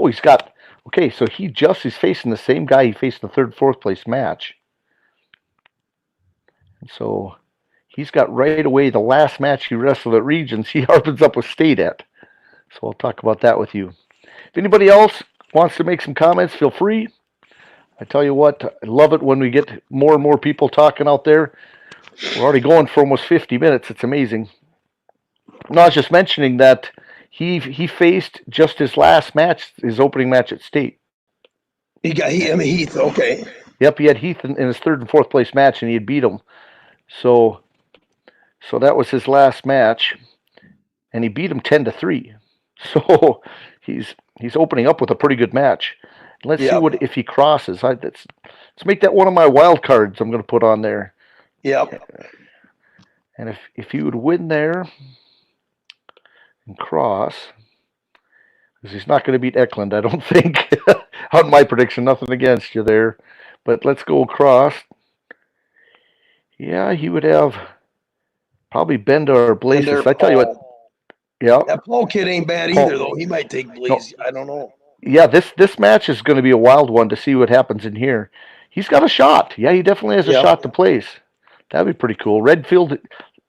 so he's facing the same guy he faced in the third, fourth place match. And so he's got right away the last match he wrestled at Regions, he opens up with state at. So I'll talk about that with you. If anybody else wants to make some comments, feel free. I tell you what, I love it when we get more and more people talking out there. We're already going for almost 50 minutes. It's amazing. No, I was just mentioning that he faced just his last match, his opening match at state. He got Heath, okay. Yep, he had Heath in his third and fourth place match, and he had beat him. So that was his last match, and he beat him 10-3. So he's opening up with a pretty good match. Let's see if he crosses. Let's make that one of my wild cards I'm going to put on there. Yep. And if he would win there and cross, because he's not going to beat Eklund, I don't think. On my prediction, nothing against you there. But let's go across. Yeah, he would have probably Bender or Blasius. I tell you what. Yeah. That Paul kid ain't bad either, though. He might take Blasius. No. I don't know. Yeah, this match is going to be a wild one to see what happens in here. He's got a shot. Yeah, he definitely has a shot to place. That'd be pretty cool. Redfield,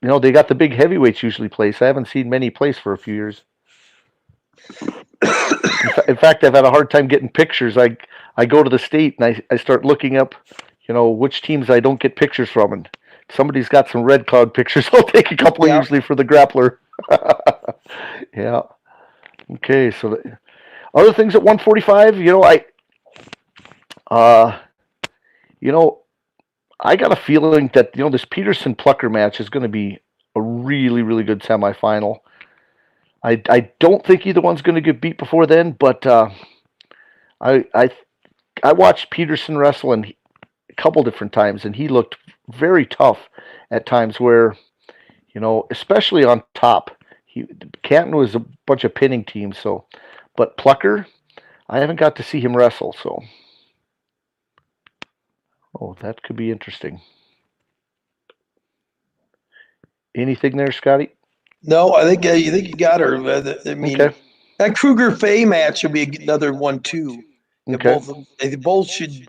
they got the big heavyweights usually place. I haven't seen many place for a few years. In fact, I've had a hard time getting pictures. I go to the state and I start looking up, which teams I don't get pictures from. And somebody's got some Red Cloud pictures. I'll take a couple usually for the grappler. Yeah. Okay, so other things at 145, I got a feeling that this Peterson Plucker match is going to be a really, really good semifinal. I don't think either one's going to get beat before then, but I, I I watched Peterson wrestle a couple different times, and he looked very tough at times. Where especially on top, Canton was a bunch of pinning teams. So, but Plucker, I haven't got to see him wrestle. So, that could be interesting. Anything there, Scotty? No, I think you think you got her. I mean, Okay. that Kruger Fay match will be another one too. Okay. They both should,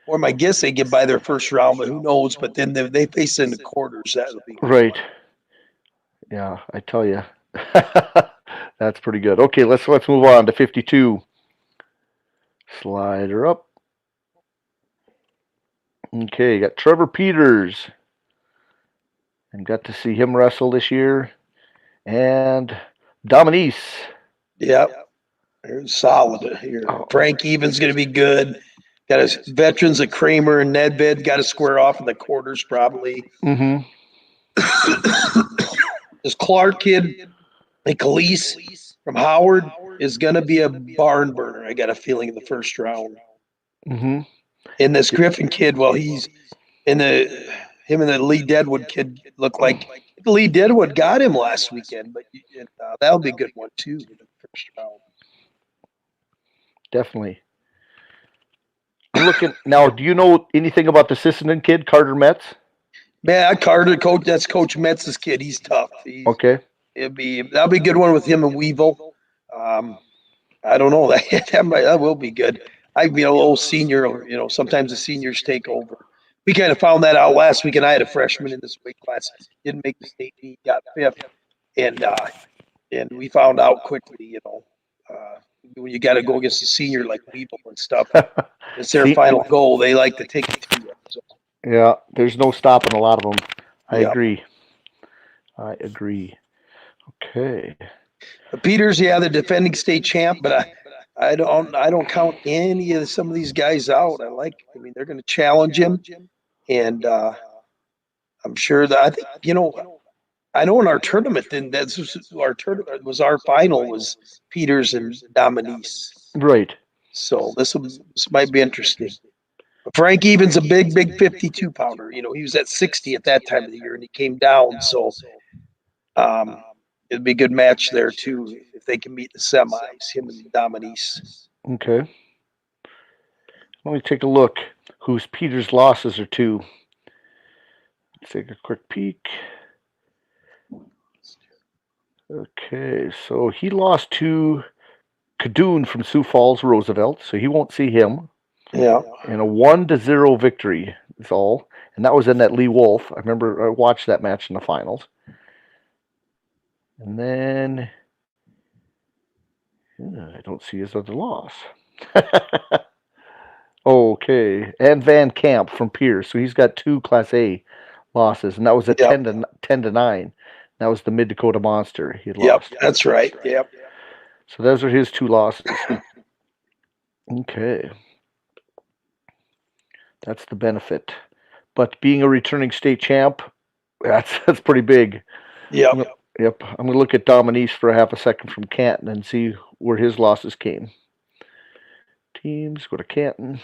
or my guess they get by their first round, but who knows? But then they face in the quarters. That'll be good. Right. Yeah, I tell you, that's pretty good. Okay, let's move on to 52. Slider up. Okay, got Trevor Peters, and got to see him wrestle this year, and Dominice. Yep, they're solid here. Oh. Frank Even's going to be good. Got his veterans of Kramer and Nedved got to square off in the quarters probably. Mm-hmm. This Clark kid, like Khalees from Howard, is going to be a barn burner. I got a feeling in the first round. Mm-hmm. And this Griffin kid, well, he's in him and the Lee Deadwood kid look like Lee Deadwood got him last weekend, but that'll be a good one too in the first round. Definitely. I'm looking now. Do you know anything about the Sissenden kid, Carter Metz? Man, Carter, coach, that's Coach Metz's kid. He's tough. Okay. That'll be a good one with him and Weevil. I don't know that will be good. I'd be a little senior. Sometimes the seniors take over. We kind of found that out last week, and I had a freshman in this weight class. Didn't make the state meet, got fifth, and we found out quickly. When you got to go against a senior like Weevil and stuff, it's their final goal. They like to take it to you. So. Yeah, there's no stopping a lot of them. I agree. Okay. Peters, the defending state champ, but I don't count some of these guys out. They're going to challenge him, and I'm sure that I know in our tournament, then our tournament was our final was Peters and Dominice. Right. So this might be interesting. Frank Even's a big 52 pounder. He was at 60 at that time of the year, and he came down. So it'd be a good match there too if they can meet the semis, him and Dominice. Okay. Let me take a look. Who's Peters' losses are to? Let's take a quick peek. Okay, so he lost to Cadoon from Sioux Falls, Roosevelt, so he won't see him. Yeah. And a 1-0 victory is all. And that was in that Lee Wolf. I remember I watched that match in the finals. And then I don't see his other loss. Okay. And Van Camp from Pierce. So he's got 2 Class A losses. And that was a 10-9. That was the Mid Dakota Monster he lost. Yep, that's right. Yep. So those are his 2 losses. Okay. That's the benefit. But being a returning state champ, that's pretty big. Yep. Yep. I'm going to look at Dominice for a half a second from Canton and see where his losses came. Teams, go to Canton.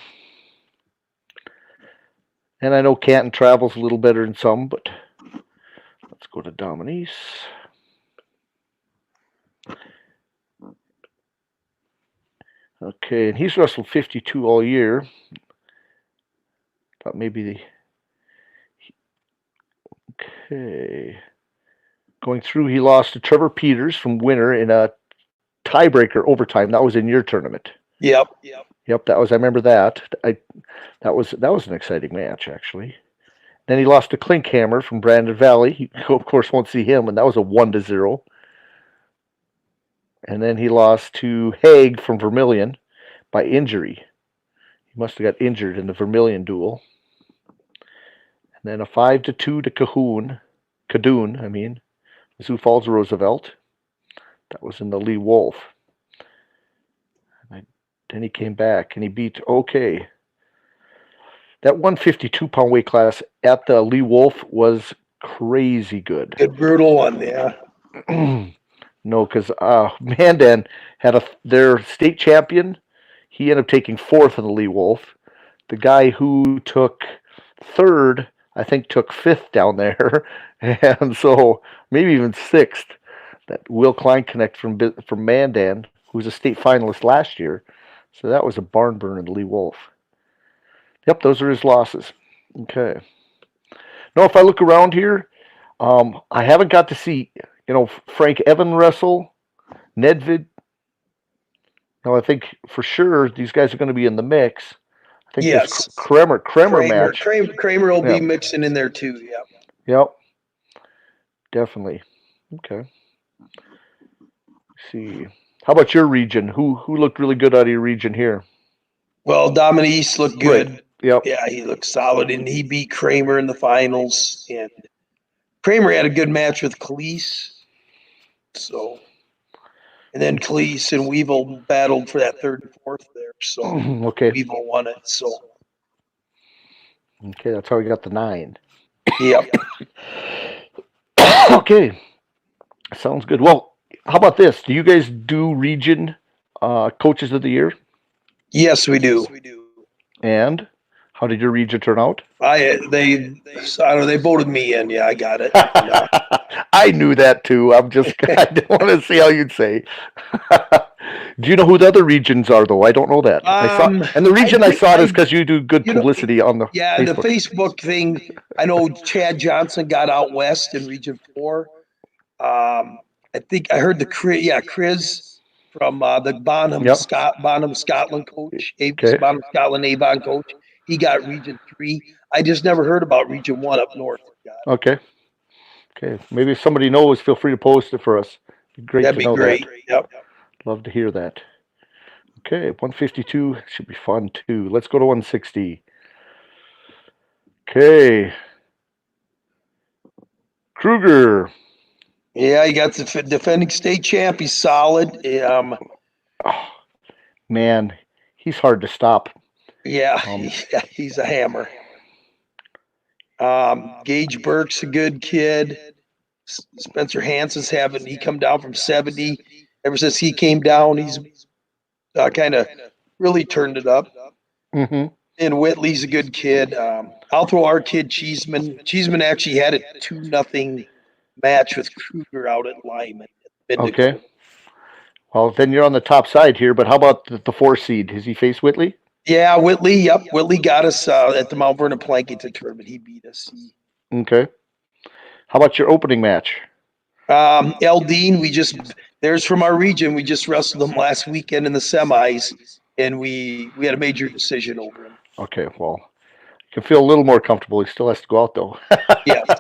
And I know Canton travels a little better than some, but let's go to Dominice. Okay, and he's wrestled 52 all year. Thought maybe okay. Going through, he lost to Trevor Peters from Winter in a tiebreaker overtime. That was in your tournament. Yep. That was. I remember that. That was an exciting match actually. Then he lost to Klinkhammer from Brandon Valley. You of course won't see him, and that was a 1-0. And then he lost to Haig from Vermilion by injury. He must have got injured in the Vermilion duel. And then a 5-2 to Cadoon, Sioux Falls Roosevelt. That was in the Lee Wolf. And then he came back and he beat that 152-pound weight class at the Lee Wolf was crazy good. Good brutal one, yeah. No, because Mandan had their state champion. He ended up taking fourth in the Lee Wolf. The guy who took third, I think, took fifth down there, and so maybe even sixth. That Will Klein Connect from Mandan, who was a state finalist last year. So that was a barn burn in the Lee Wolf. Yep, those are his losses. Okay. Now, if I look around here, I haven't got to see, Frank Evan wrestle, Nedvid. Now, I think for sure these guys are going to be in the mix. I think this Yes. Kramer match. Kramer will Yeah. be mixing in there too. Yeah. Yep, definitely. Okay. Let's see. How about your region? Who looked really good out of your region here? Well, Dominique looked good. Right. Yep. Yeah, he looked solid, and he beat Kramer in the finals. And Kramer had a good match with Khalees. So, and then Khalees and Weevil battled for that third and fourth there. So Okay. Weevil won it. So. Okay, that's how we got the 9. Yep. Okay. Sounds good. Well, how about this? Do you guys do region coaches of the year? Yes, we do. And how did your region turn out? I don't know. They voted me in. Yeah, I got it. I knew that too. I didn't want to see how you'd say. Do you know who the other regions are, though? I don't know that. And the reason I saw it is because you do good publicity on the Facebook. The Facebook thing. I know Chad Johnson got out west in Region 4. I think I heard Chris from the Bonham, Scotland coach, Bonham, Scotland Avon coach. He got Region 3. I just never heard about Region 1 up north. Okay. Maybe if somebody knows, feel free to post it for us. That'd be great. Yep. Love to hear that. Okay, 152 should be fun too. Let's go to 160. Okay. Kruger. Yeah, he got the defending state champ. He's solid. Man, he's hard to stop. Yeah, he's a hammer. Gage Burke's a good kid. Spencer Hansen's he come down from 70. Ever since he came down, he's kind of really turned it up. Mm-hmm. And Whitley's a good kid. I'll throw our kid Cheeseman. Cheeseman actually had a 2-0 match with Kruger out at Lyman. Okay. Well, then you're on the top side here, but how about the 4 seed? Has he faced Whitley? Yeah, Whitley. Yep. Whitley got us at the Mount Vernon Plankington tournament. He beat us. Okay. How about your opening match? Eldine, there's from our region. We just wrestled them last weekend in the semis, and we had a major decision over him. Okay, well, you can feel a little more comfortable. He still has to go out, though.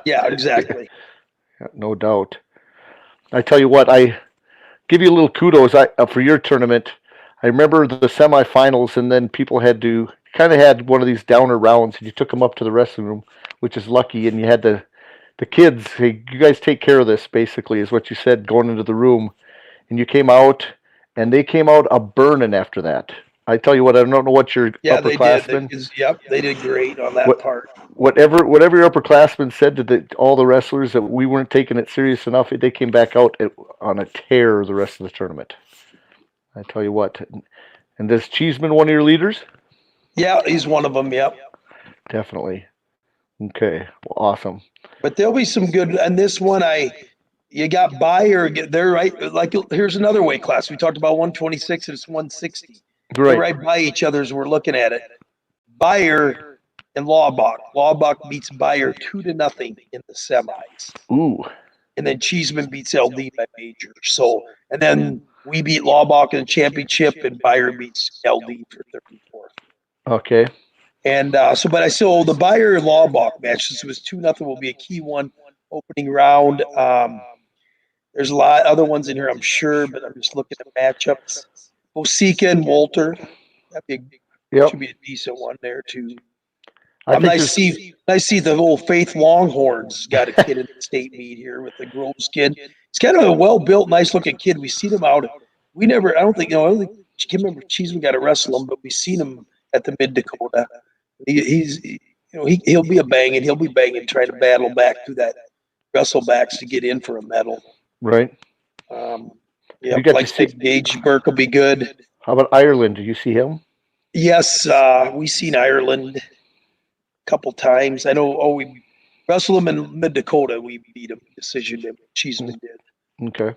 Yeah, exactly. No doubt. I tell you what, I give you a little kudos for your tournament. I remember the semifinals, and then people had one of these downer rounds, and you took them up to the wrestling room, which is lucky, and you had the kids, hey, you guys take care of this, basically, is what you said going into the room. And you came out, and they came out a burning after that. I tell you what, I don't know what your upperclassmen. They did great on that part. Whatever your upperclassmen said to all the wrestlers that we weren't taking it serious enough, they came back out on a tear the rest of the tournament. I tell you what. And is Cheeseman one of your leaders? Yeah, he's one of them, yep. Definitely. Okay, well, awesome. But there'll be some good, and this one you got Bayer, they're right, like here's another weight class. We talked about 126 and it's 160. Right. They're right by each other as we're looking at it. Bayer and Lawbach. Lawbach beats Bayer 2-0 in the semis. Ooh. And then Cheeseman beats LD by major. So, and then we beat Lawbach in the championship, and Bayer beats LD for third and fourth. Okay. And so the Bayer and Lawbach match, since it was 2-0, will be a key one opening round. There's a lot of other ones in here, I'm sure, but I'm just looking at matchups. Osika and Walter. Should be a decent one there too. Nice to see the old Faith Longhorns got a kid in the state meet here with the Groves kid. He's kind of a well-built, nice-looking kid. We see them out. I don't think can't remember Cheeseman got to wrestle him, but we seen him at the Mid Dakota. He'll be banging, trying to battle back through that wrestlebacks to get in for a medal. Right. Yeah, You got like to see. Gage Burke will be good. How about Ireland? Did you see him? Yes, we seen Ireland a couple times. I know. Oh, we wrestled them in Mid Dakota. We beat them decision. Cheeseman did. Okay.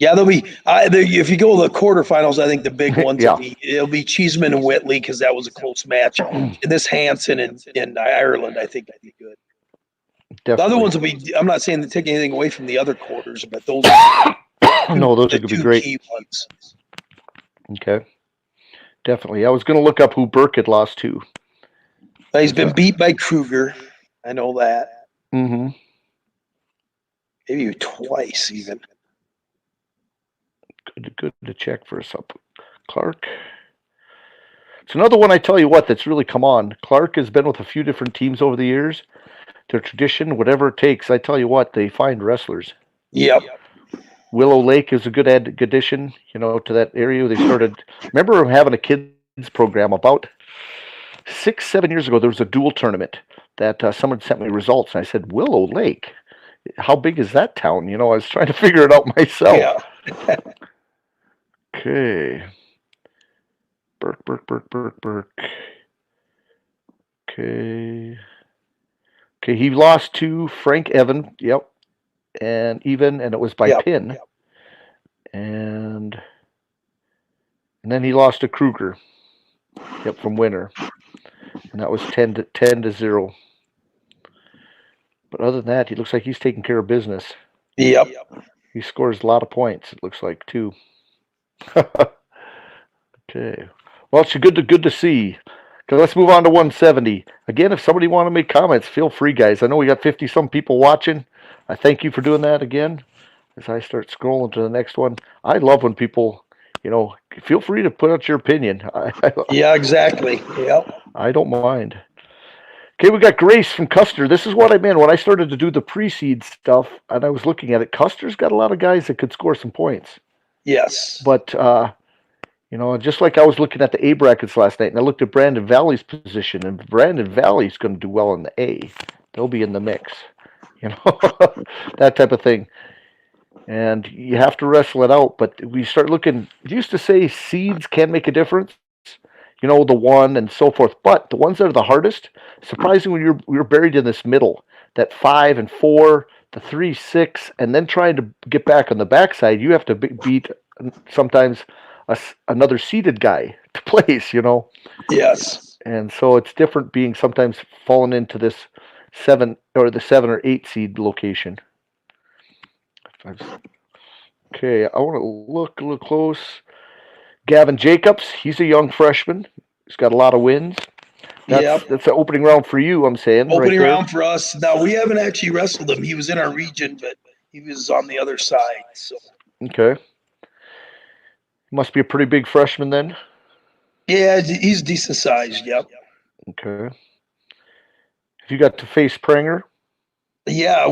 Yeah, they'll be. If you go to the quarterfinals, I think the big ones Yeah. it'll be Cheeseman and Whitley because that was a close match. And this Hansen in Ireland, I think that'd be good. The other Definitely. ones will be. I'm not saying to take anything away from the other quarters, but those No, those are the going to be two great. key ones. Okay. Definitely. I was going to look up who Burke had lost to. He's been beat by Kruger. I know that. Mm-hmm. Maybe twice even. Good to check for us up. Clark. It's another one, I tell you what, that's really come on. Clark has been with a few different teams over the years. Their tradition, whatever it takes, I tell you what, they find wrestlers. Yep. Willow Lake is a good addition, to that area. They started, remember having a kids program about 6-7 years ago. There was a dual tournament that someone sent me results, and I said, Willow Lake, how big is that town? I was trying to figure it out myself. Yeah. Okay. Burke. Okay. Okay, he lost to Frank Evan. Yep. And it was by pin. Yep. And then he lost to Kruger. Yep, from Winter. And that was 10-0. But other than that, he looks like he's taking care of business. Yep. He scores a lot of points, it looks like, too. Okay. Well, it's good to see. Okay, let's move on to 170. Again, if somebody want to make comments, feel free, guys. I know we got 50-some people watching. I thank you for doing that again. As I start scrolling to the next one, I love when people, feel free to put out your opinion. Yeah, exactly. Yep. I don't mind. Okay, we got Grace from Custer. This is what I meant when I started to do the pre-seed stuff, and I was looking at it. Custer's got a lot of guys that could score some points. Yes. But, just like I was looking at the A brackets last night, and I looked at Brandon Valley's position, and Brandon Valley's going to do well in the A. They'll be in the mix, that type of thing. And you have to wrestle it out. But we start looking, it used to say seeds can make a difference, the one and so forth. But the ones that are the hardest, surprisingly, you're buried in this middle, that 5 and 4, the 3, 6, and then trying to get back on the backside, you have to beat sometimes another seeded guy to place, Yes. And so it's different being sometimes falling into this 7 or 8 seed location. Okay, I want to look a little close. Gavin Jacobs, he's a young freshman. He's got a lot of wins. That's the opening round for you, I'm saying. Opening round for us. Now, we haven't actually wrestled him. He was in our region, but he was on the other side. So. Okay. Must be a pretty big freshman then. Yeah, he's decent sized. Yep. Okay. Have you got to face Pranger? Yeah,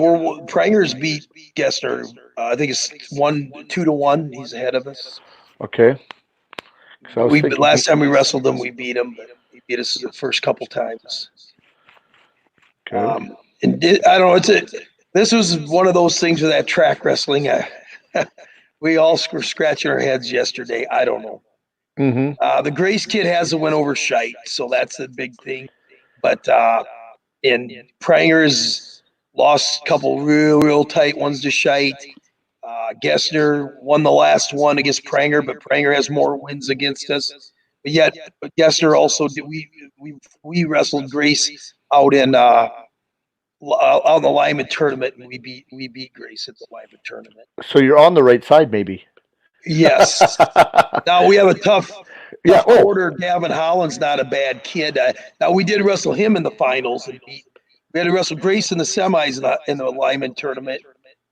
Pranger's beat Gessner. I think it's 2-1. He's ahead of us. Okay. Last time we wrestled him, we beat him. But he beat us the first couple times. Okay. I don't know. This was one of those things with that track wrestling. We all were scratching our heads yesterday. I don't know. Mm-hmm. The Grace kid has a win over Shite, so that's a big thing. But Pranger's lost a couple real tight ones to Shite. Gessner won the last one against Pranger, but Pranger has more wins against us. But Gessner also did. We wrestled Grace out in on the Lyman tournament, and we beat Grace at the Lyman tournament. So you're on the right side, maybe. Yes. Now we have a tough quarter. Gavin Holland's not a bad kid. Now we did wrestle him in the finals, and we had to wrestle Grace in the semis in the Lyman tournament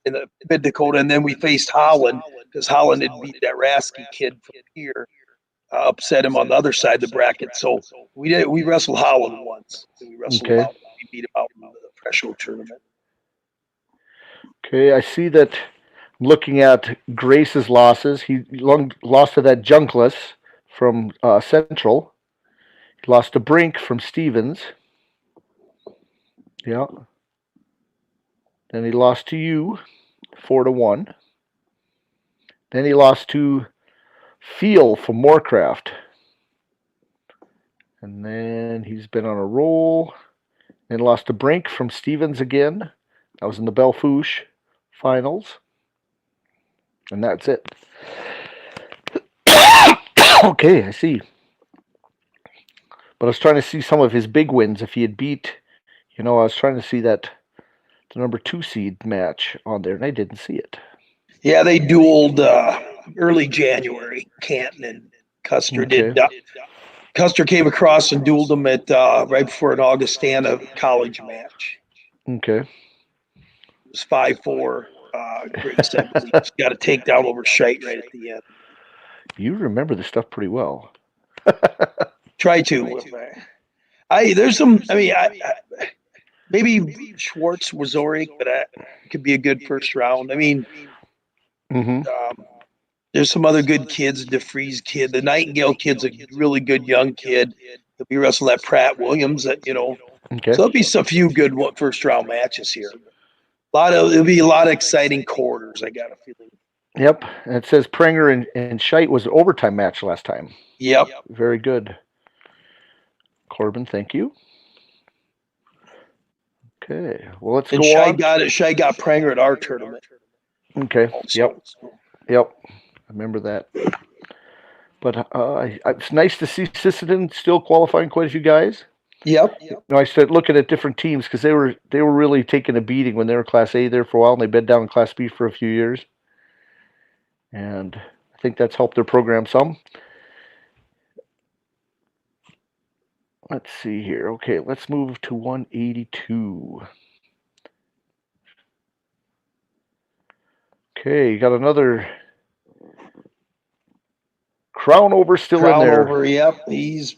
in the Mid Dakota, and then we faced Holland because Holland had beat that Rasky kid from here, upset him on the other sid of the bracket. So we wrestled Holland once. And we wrestled him out. We beat him out in the threshold tournament. Okay, I see that. Looking at Grace's losses, he lost to that Junkless from Central. He lost to Brink from Stevens. Yeah. Then he lost to you, 4-1. Then he lost to Feel from Moorcraft. And then he's been on a roll. Then lost to Brink from Stevens again. That was in the Belfouche finals. And that's it. Okay, I see. But I was trying to see some of his big wins. If he had beat, I was trying to see the number 2 seed match on there, and I didn't see it. Yeah, they dueled early January. Canton and Custer Okay. did. Custer came across and dueled them at right before an Augustana college match. Okay. It was 5-4. Great set. Got a takedown over Scheit right at the end. You remember this stuff pretty well. Try to. There's some. Maybe Schwartz was Zoric, but it could be a good first round. Mm-hmm. There's some other good kids. DeFreeze kid, the Nightingale kid's a really good young kid. He'll be wrestling at Pratt Williams. Okay. So there'll be a few good first round matches here. It'll be a lot of exciting quarters. I got a feeling. Yep. And it says Prenger and Scheit was an overtime match last time. Yep. Very good. Corbin, thank you. Okay. Well, let's go on. Scheit got Prenger at our tournament. Okay. Yep. Yep. I remember that. But it's nice to see Sisseton still qualifying quite a few guys. Yep. I started looking at different teams because they were really taking a beating when they were Class A there for a while, and they've been down in Class B for a few years. And I think that's helped their program some. Let's see here. Okay, let's move to 182. Okay, you got another Crown Over still in there. Crown Over, yep. He's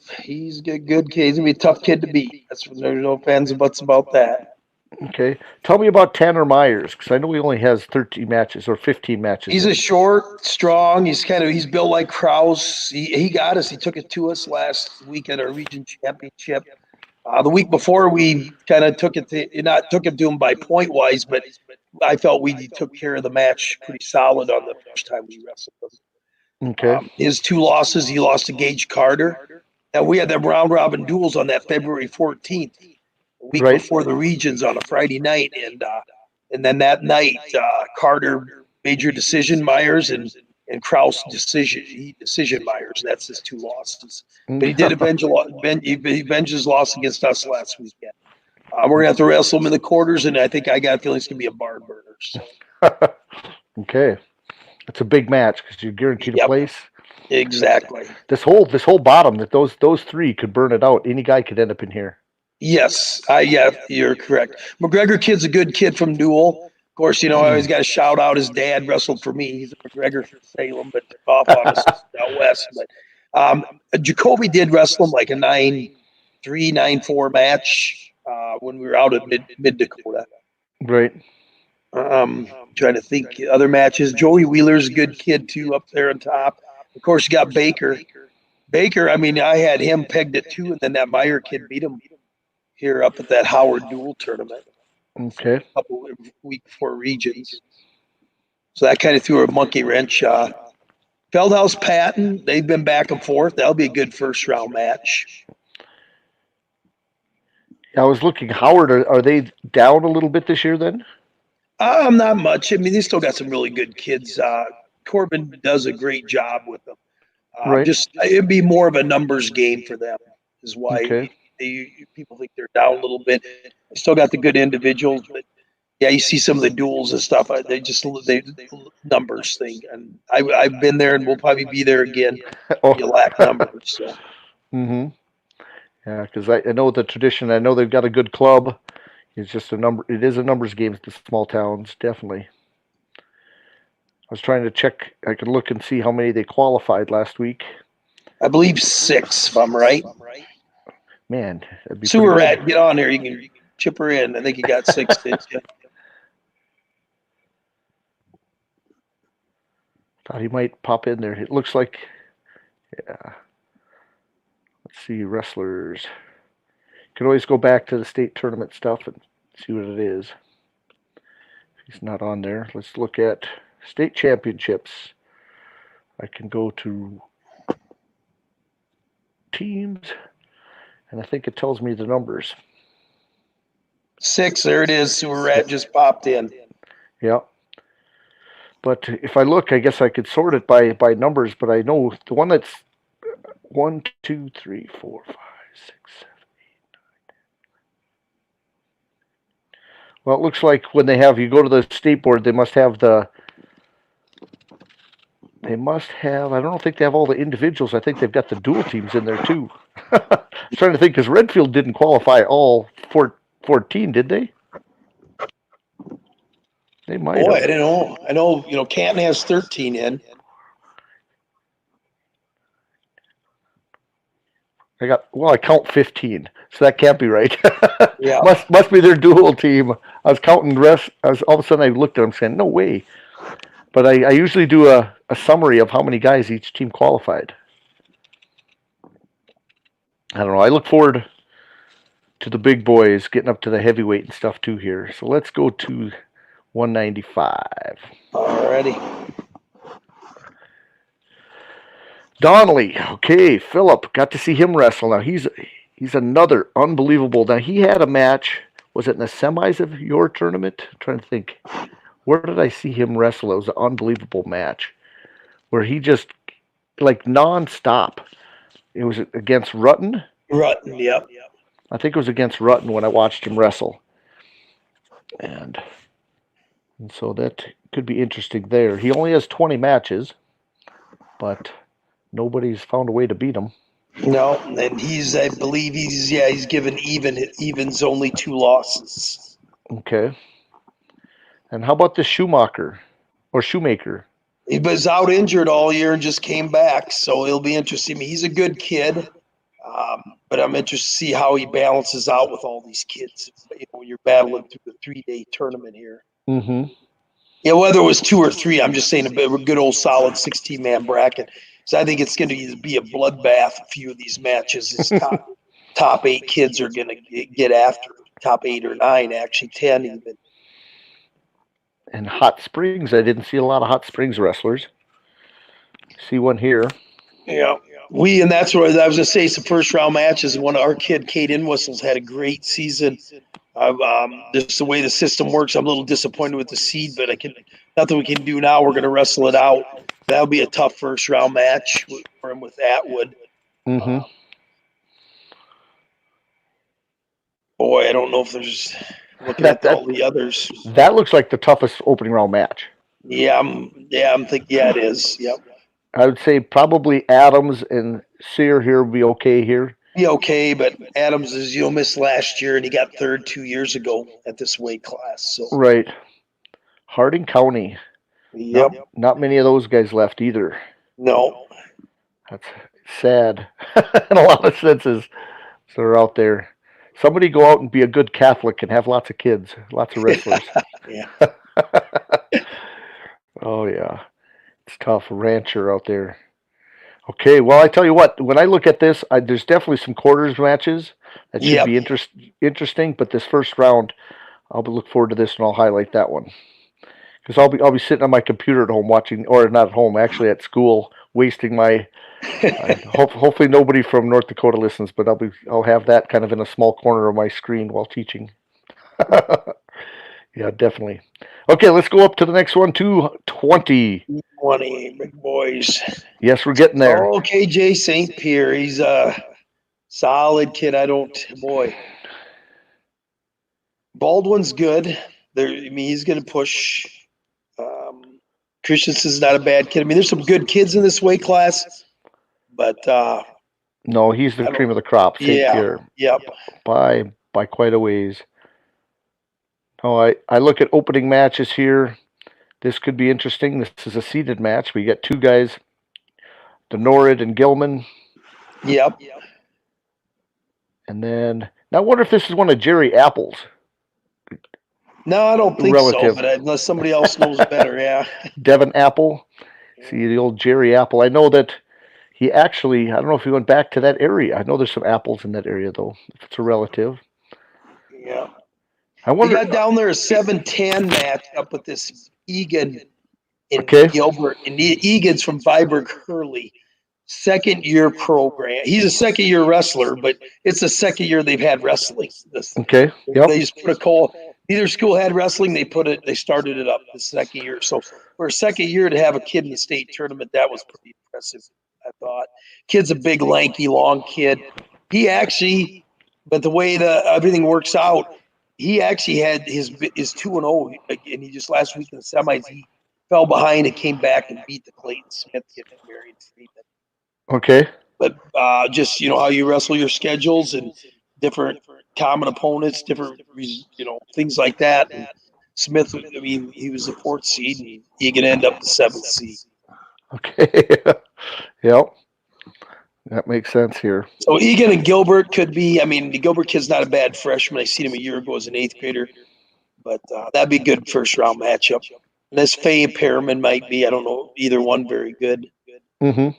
a good kid. He's gonna be a tough kid to beat. There's no fans and buts about that. Okay, tell me about Tanner Myers because I know he only has 13 matches or 15 matches. He's a short, strong. He's built like Kraus. He got us. He took it to us last week at our region championship. The week before, we kind of took it to him by point wise, but I felt we took care of the match pretty solid on the first time we wrestled him. Okay. His 2 losses, he lost to Gage Carter. And we had them round robin duels on that February 14th, a week before the regions on a Friday night. And then that night, Carter major decision Myers and Kraus decision Myers. That's his 2 losses. But he did avenge his loss against us last weekend. We're going to have to wrestle him in the quarters, and I think I got a feeling it's going to be a barn burner. So. Okay. It's a big match because you're guaranteed a place. Exactly. This whole bottom, that those 3 could burn it out. Any guy could end up in here. Yes, you're correct. McGregor kid's a good kid from Newell. Of course, I always got to shout out his dad wrestled for me. He's a McGregor from Salem, but off on us out west. But Jacoby did wrestle him like a 9-3, 9-4 match when we were out at mid Dakota. Right. Trying to think other matches. Joey Wheeler's a good kid too up there on top. Of course, you got Baker. I had him pegged at 2, and then that Meyer kid beat him here up at that Howard Duel tournament. Okay. A couple of week before regions. So that kind of threw a monkey wrench. Feldhouse Patton, they've been back and forth. That'll be a good first round match. I was looking. Howard, are they down a little bit this year then? Not much. They still got some really good kids. Corbin does a great job with them. Right. It'd be more of a numbers game for them, is why people think they're down a little bit. They still got the good individuals, but yeah, you see some of the duels and stuff. They numbers thing, and I've been there, and we'll probably be there again. You lack numbers. So. Mm-hmm. Yeah, because I know the tradition. I know they've got a good club. It's just a number. It is a numbers game at the small towns, definitely. I was trying to check. I could look and see how many they qualified last week. I believe 6, if I'm right. Man, that'd be Sewer Rat, get on there. You can chip her in. I think you got 6. Thought he might pop in there. It looks like, yeah. Let's see, wrestlers. You can always go back to the state tournament stuff and see what it is. He's not on there. Let's look at state championships. I can go to teams, and I think it tells me the numbers. 6, there it is. Sewer Rat just popped in. Yeah. But if I look, I guess I could sort it by numbers, but I know the one that's 1, 2, 3, 4, 5, 6, 7. Well, it looks like when you go to the state board, they must have, I don't think they have all the individuals. I think they've got the dual teams in there too. I was trying to think, because Redfield didn't qualify all 14, did they? They might Boy, have. I don't know. I know, Canton has 13 in. I count 15, so that can't be right. Yeah. must be their dual team. I was counting the rest. All of a sudden I looked at them saying, no way. But I usually do a summary of how many guys each team qualified. I don't know. I look forward to the big boys getting up to the heavyweight and stuff too here. So let's go to 195. Alrighty. Donnelly. Okay, Philip. Got to see him wrestle. Now he's another unbelievable. Now he had a match. Was it in the semis of your tournament? I'm trying to think. Where did I see him wrestle? It was an unbelievable match where he just like nonstop. It was against Rutten. Rutten, yep. I think it was against Rutten when I watched him wrestle. And so that could be interesting there. He only has 20 matches, but nobody's found a way to beat him. No, and I believe he's given evens only 2 losses. Okay. And how about the Shoemaker? He was out injured all year and just came back, so it'll be interesting. I mean, he's a good kid, but I'm interested to see how he balances out with all these kids. When you're battling through the 3-day tournament here. Mm-hmm. Yeah, whether it was 2 or 3, I'm just saying a good old solid 16-man bracket. So I think it's going to be a bloodbath. A few of these matches, his top 8 kids are going to get after top 8 or 9, actually 10 even. And Hot Springs, I didn't see a lot of Hot Springs wrestlers. See one here. Yeah. And that's what I was going to say, some first round matches. One of our kid, Kate Inwhistles, had a great season. Just the way the system works, I'm a little disappointed with the seed, but nothing we can do now. We're going to wrestle it out. That'll be a tough first round match for him with Atwood. Mm-hmm. Boy, I don't know if there's looking at all the others. That looks like the toughest opening round match. Yeah, I'm thinking. Yeah, it is. Yep. I would say probably Adams and Sear here will be okay here. Be okay, but Adams missed last year, and he got 3rd 2 years ago at this weight class. So right. Harding County. Yep. Not many of those guys left either. No. That's sad in a lot of senses. So they're out there. Somebody go out and be a good Catholic and have lots of kids, lots of wrestlers. Yeah. Oh, yeah. It's tough. Rancher out there. Okay, well, I tell you what, when I look at this, there's definitely some quarters matches that should be interesting, but this first round, I'll look forward to this and I'll highlight that one. Because I'll be sitting on my computer at home watching, or not at home, actually at school, wasting my hopefully nobody from North Dakota listens, but I'll have that kind of in a small corner of my screen while teaching. Yeah, definitely. Okay, let's go up to the next one, 220. 20, big boys. Yes, we're getting there. Oh, KJ St. Pierre. He's a solid kid. Baldwin's good. He's going to push. Christensen's not a bad kid. I mean, there's some good kids in this weight class, but no, he's the cream of the crop. St. Pierre. Yep. By quite a ways. Oh, I look at opening matches here. This could be interesting. This is a seeded match. We got 2 guys, Denorid and Gilman. Yep. And then, now I wonder if this is one of Jerry Apple's. No, I don't think so, but unless somebody else knows better, yeah. Devin Apple. See, the old Jerry Apple. I know that he actually, I don't know if he went back to that area. I know there's some apples in that area, though, if it's a relative. Yeah. I They wonder. got down there a 7-10 match up with this Egan and Okay. Gilbert. And Egan's from Viborg Hurley, second-year program. He's a second-year wrestler, but it's the second year they've had wrestling. Okay. Yep. They just put a call. Neither school had wrestling. They started it up the second year. So for a second year to have a kid in the state tournament, that was pretty impressive, I thought. Kid's a big, lanky, long kid. He actually, but the way everything works out, he actually had his 2-0, and he just last week in the semis he fell behind and came back and beat the Clayton Smith kid from Marion Freeman. Okay. But just how you wrestle your schedules and different common opponents, different things like that. And Smith, I mean, he was the 4th seed, and he can end up the 7th seed. Okay. Yep. That makes sense here. So Egan and Gilbert could be. I mean, the Gilbert kid's not a bad freshman. I seen him a year ago as an 8th grader, but that'd be a good first round matchup. And this Faye and Perriman might be. I don't know either one very good. Mm-hmm.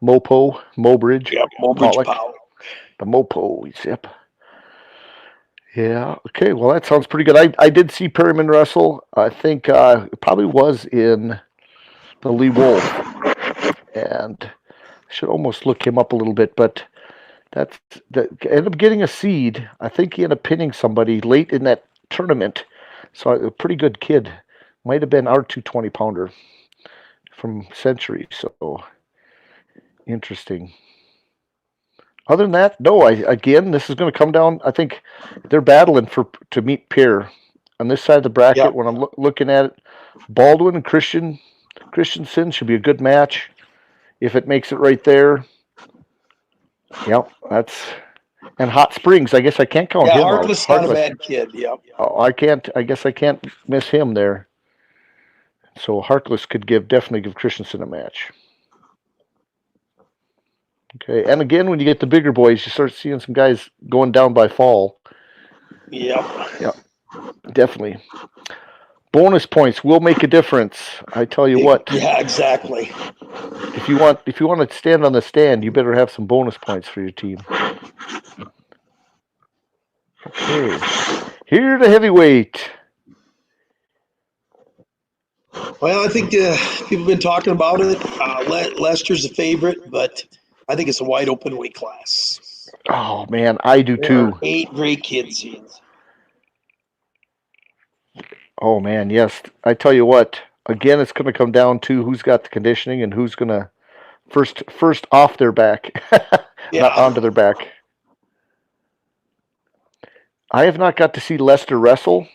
Mobridge. Yeah, Mobridge Pollock. The Mopo. Yep. Yeah. Okay. Well, that sounds pretty good. I did see Perryman wrestle. I think it probably was in the Lee Wolf, and I should almost look him up a little bit. But that ended up getting a seed. I think he ended up pinning somebody late in that tournament. So a pretty good kid. Might have been our 220 pounder from Century. So interesting. Other than that, no. This is going to come down. I think they're battling to meet Pierre on this side of the bracket. Yep. When I'm looking at it, Baldwin and Christensen should be a good match if it makes it right there. Yep, and Hot Springs. I guess I can't count him out. Harkless not a bad kid. Yep. Oh, I can't. I guess I can't miss him there. So Harkless could definitely give Christensen a match. Okay, and again, when you get the bigger boys, you start seeing some guys going down by fall. Yep. Yeah, definitely. Bonus points will make a difference. I tell you what. Yeah, exactly. If you want to stand on the stand, you better have some bonus points for your team. Okay, here to heavyweight. Well, I think people have been talking about it. Lester's a favorite, but I think it's a wide open weight class. Oh man, I do too. 8 great kids here. Oh man, yes. I tell you what. Again, it's going to come down to who's got the conditioning and who's going to first off their back, not onto their back. I have not got to see Lester wrestle.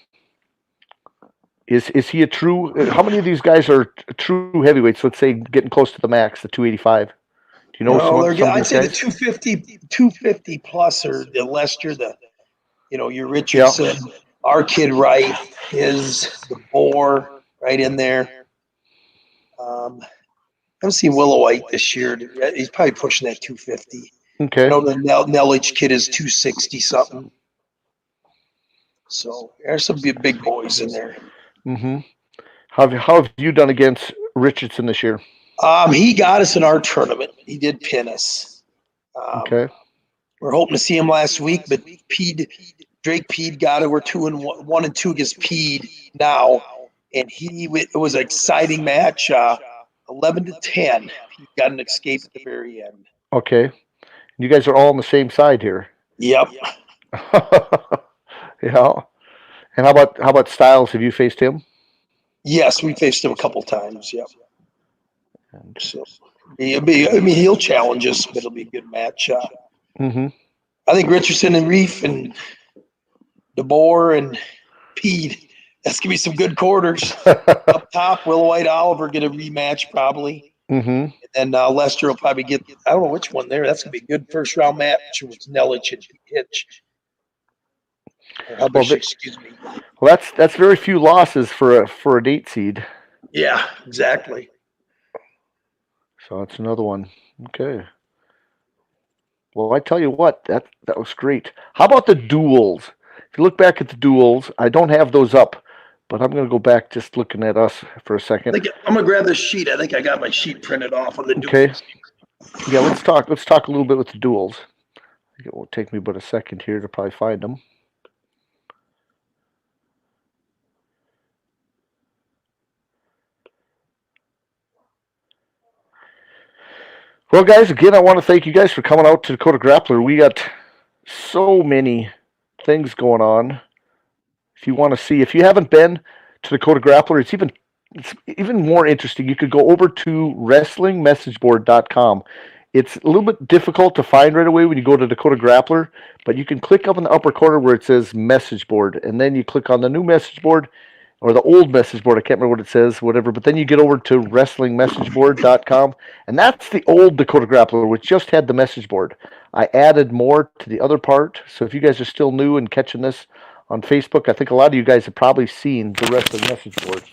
Is he a true? How many of these guys are true heavyweights? Let's say getting close to the max, the 285. Do you know some I'd say the 250 plus, or the Lester, your Richardson, our kid Wright, the Boar right in there. I haven't seen Willow White this year. He's probably pushing that 250. Okay. I know the Nellich kid is 260 something. So there's some big boys in there. Mm-hmm. How have you done against Richardson this year? He got us in our tournament. He did pin us. Okay. We're hoping to see him last week, but Drake Pede got it. We're 1-2 against Pede now, and it was an exciting match. 11-10. He got an escape at the very end. Okay. You guys are all on the same side here. Yep. Yeah. And how about Styles? Have you faced him? Yes, we faced him a couple times. Yep. So he'll challenge us, but it'll be a good match. Mm-hmm. I think Richardson and Reef and DeBoer and Pede, that's gonna be some good quarters. Up top, Willow White Oliver get a rematch probably. Mm-hmm. And then Lester will probably get, I don't know which one there. That's gonna be a good first round match with Nellich and Hitch. Excuse me. Well, that's very few losses for an 8 seed. Yeah, exactly. So that's another one. Okay. Well, I tell you what, that was great. How about the duels? If you look back at the duels, I don't have those up, but I'm going to go back just looking at us for a second. I'm going to grab this sheet. I think I got my sheet printed off on the duels. Okay. Yeah, let's talk a little bit with the duels. I think it won't take me but a second here to probably find them. Well, guys, again, I want to thank you guys for coming out to Dakota Grappler. We got so many things going on. If you want to see, if you haven't been to Dakota Grappler, it's even more interesting. You could go over to wrestlingmessageboard.com. It's a little bit difficult to find right away when you go to Dakota Grappler, but you can click up in the upper corner where it says message board, and then you click on the new message board or the old message board. I can't remember what it says, whatever. But then you get over to wrestlingmessageboard.com, and that's the old Dakota Grappler, which just had the message board. I added more to the other part, so if you guys are still new and catching this on Facebook, I think a lot of you guys have probably seen the wrestling message board.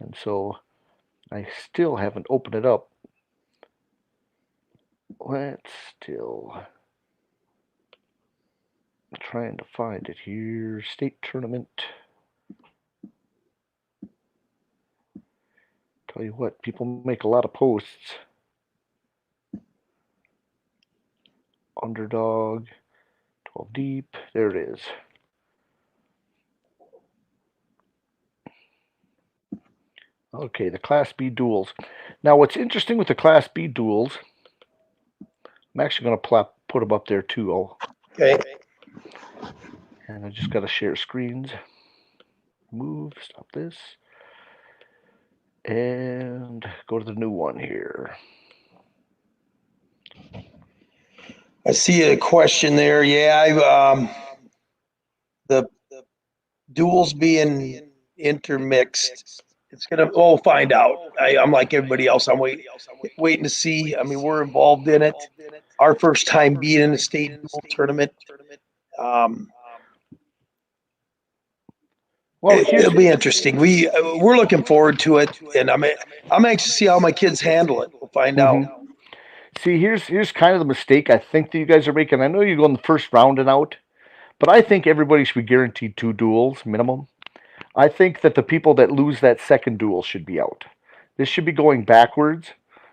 And so I still haven't opened it up. Let's still trying to find it here. State tournament. Tell you what, people make a lot of posts. Underdog, 12 deep. There it is. Okay, the Class B duels. Now, what's interesting with the Class B duels, I'm actually going to put them up there too. Okay. And I just got to share screens. Move, stop this. And go to the new one here. I see a question there. Yeah, the duels being intermixed. It's we'll find out. I'm like everybody else. I'm waiting to see. I mean, we're involved in it. Our first time being in a state duel tournament. Well, it'll be interesting. We're looking forward to it, and I'm anxious to see how my kids handle it. We'll find out. See, here's kind of the mistake I think that you guys are making. I know you go in the first round and out, but I think everybody should be guaranteed 2 duels minimum. I think that the people that lose that second duel should be out. This should be going backwards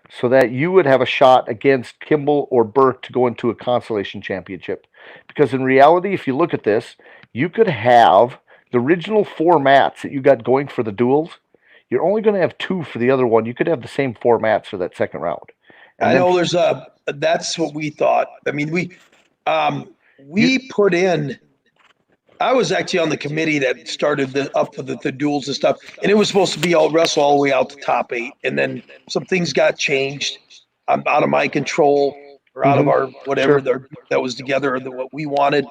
so that you would have a shot against Kimball or Burke to go into a consolation championship. Because in reality, if you look at this, you could have the original 4 mats that you got going for the duels. You're only going to have 2 for the other one. You could have the same 4 mats for that second round. And I know there's that's what we thought. I mean, we put in. I was actually on the committee that started the duels and stuff, and it was supposed to be all wrestle all the way out to top 8, and then some things got changed. Out of my control or out of our whatever that was together or what we wanted.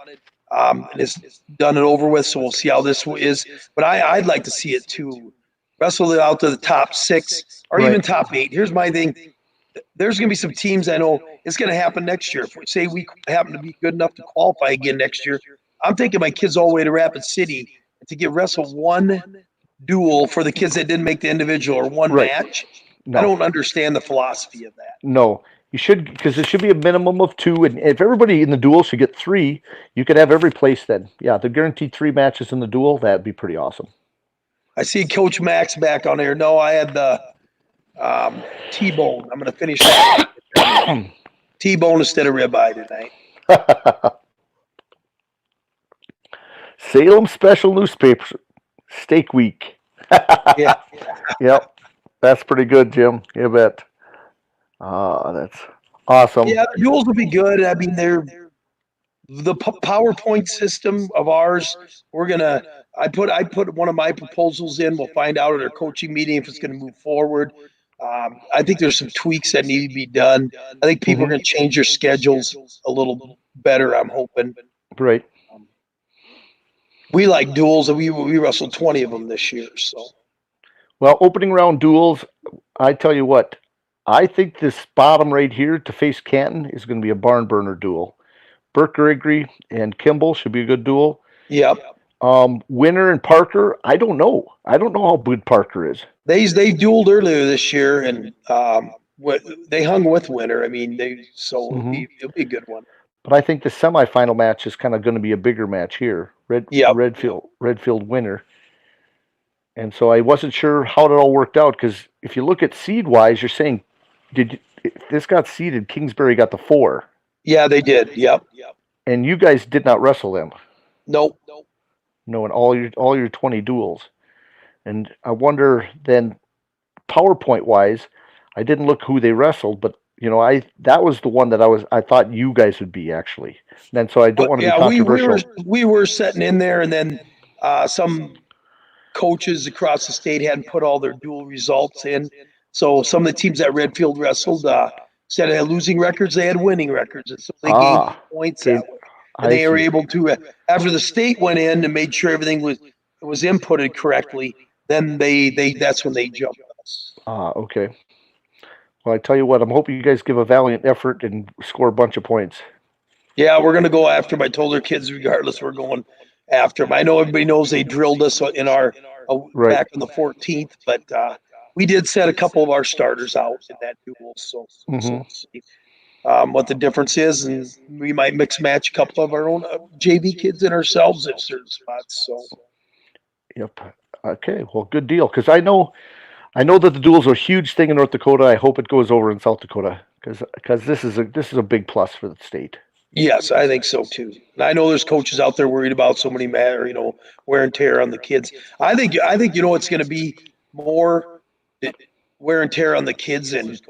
And it's done and over with, so we'll see how this is. But I'd like to see it too. Wrestle it out to the top 6 or even top 8. Here's my thing. There's going to be some teams I know it's going to happen next year. If we say we happen to be good enough to qualify again next year, I'm taking my kids all the way to Rapid City to get wrestle 1 duel for the kids that didn't make the individual or 1 match. No. I don't understand the philosophy of that. No, you should, because there should be a minimum of 2, and if everybody in the duel should get 3, you could have every place then. Yeah, they're guaranteed 3 matches in the duel. That'd be pretty awesome. I see Coach Max back on there. No, I had the T-bone. I'm going to finish that. T-bone instead of ribeye tonight. Salem Special Newspaper Steak Week. Yeah. Yep. That's pretty good, Jim. You bet. That's awesome. Yeah, the duels will be good. I mean, they're the PowerPoint system of ours. I put one of my proposals in. We'll find out at our coaching meeting if it's going to move forward. I think there's some tweaks that need to be done. I think people are going to change their schedules a little better, I'm hoping. Right. We like duels, and we wrestled 20 of them this year. So, well, opening round duels, I tell you what, I think this bottom right here to face Canton is going to be a barn burner duel. Burke Gregory and Kimball should be a good duel. Yep. Winter and Parker, I don't know. I don't know how good Parker is. They dueled earlier this year, and they hung with Winter. I mean, it'll be a good one. But I think the semifinal match is kind of going to be a bigger match here. Redfield Winter. And so I wasn't sure how it all worked out, because if you look at seed-wise, you're saying, this got seeded, Kingsbury got the 4. Yeah, they did. Yep. And you guys did not wrestle them. Nope. No, in all your 20 duels. And I wonder then, PowerPoint-wise, I didn't look who they wrestled, but that was the one that I thought you guys would be actually. And so I don't want to be Yeah, controversial. we were sitting in there, and then some coaches across the state hadn't put all their dual results in. So some of the teams that Redfield wrestled, instead of losing records, they had winning records, and so they gained Ah, points okay, that way. And I they were see. able to, after the state went in and made sure everything was inputted correctly, then they that's when they jumped us. Ah, okay. Well, I tell you what, I'm hoping you guys give a valiant effort and score a bunch of points. Yeah, we're gonna go after them. I told their kids, regardless, we're going after them. I know everybody knows they drilled us in our Right. back on the 14th, but we did set a couple of our starters out in that duel. So Mm-hmm. we'll see what the difference is, and we might mix match a couple of our own JV kids and ourselves at certain spots. So Yep. Okay. Well, good deal. Because I know that the duels are a huge thing in North Dakota. I hope it goes over in South Dakota because this is a big plus for the state. yes, I think so too. And I know there's coaches out there worried about so many matter, wear and tear on the kids. I think it's going to be more wear and tear on the kids and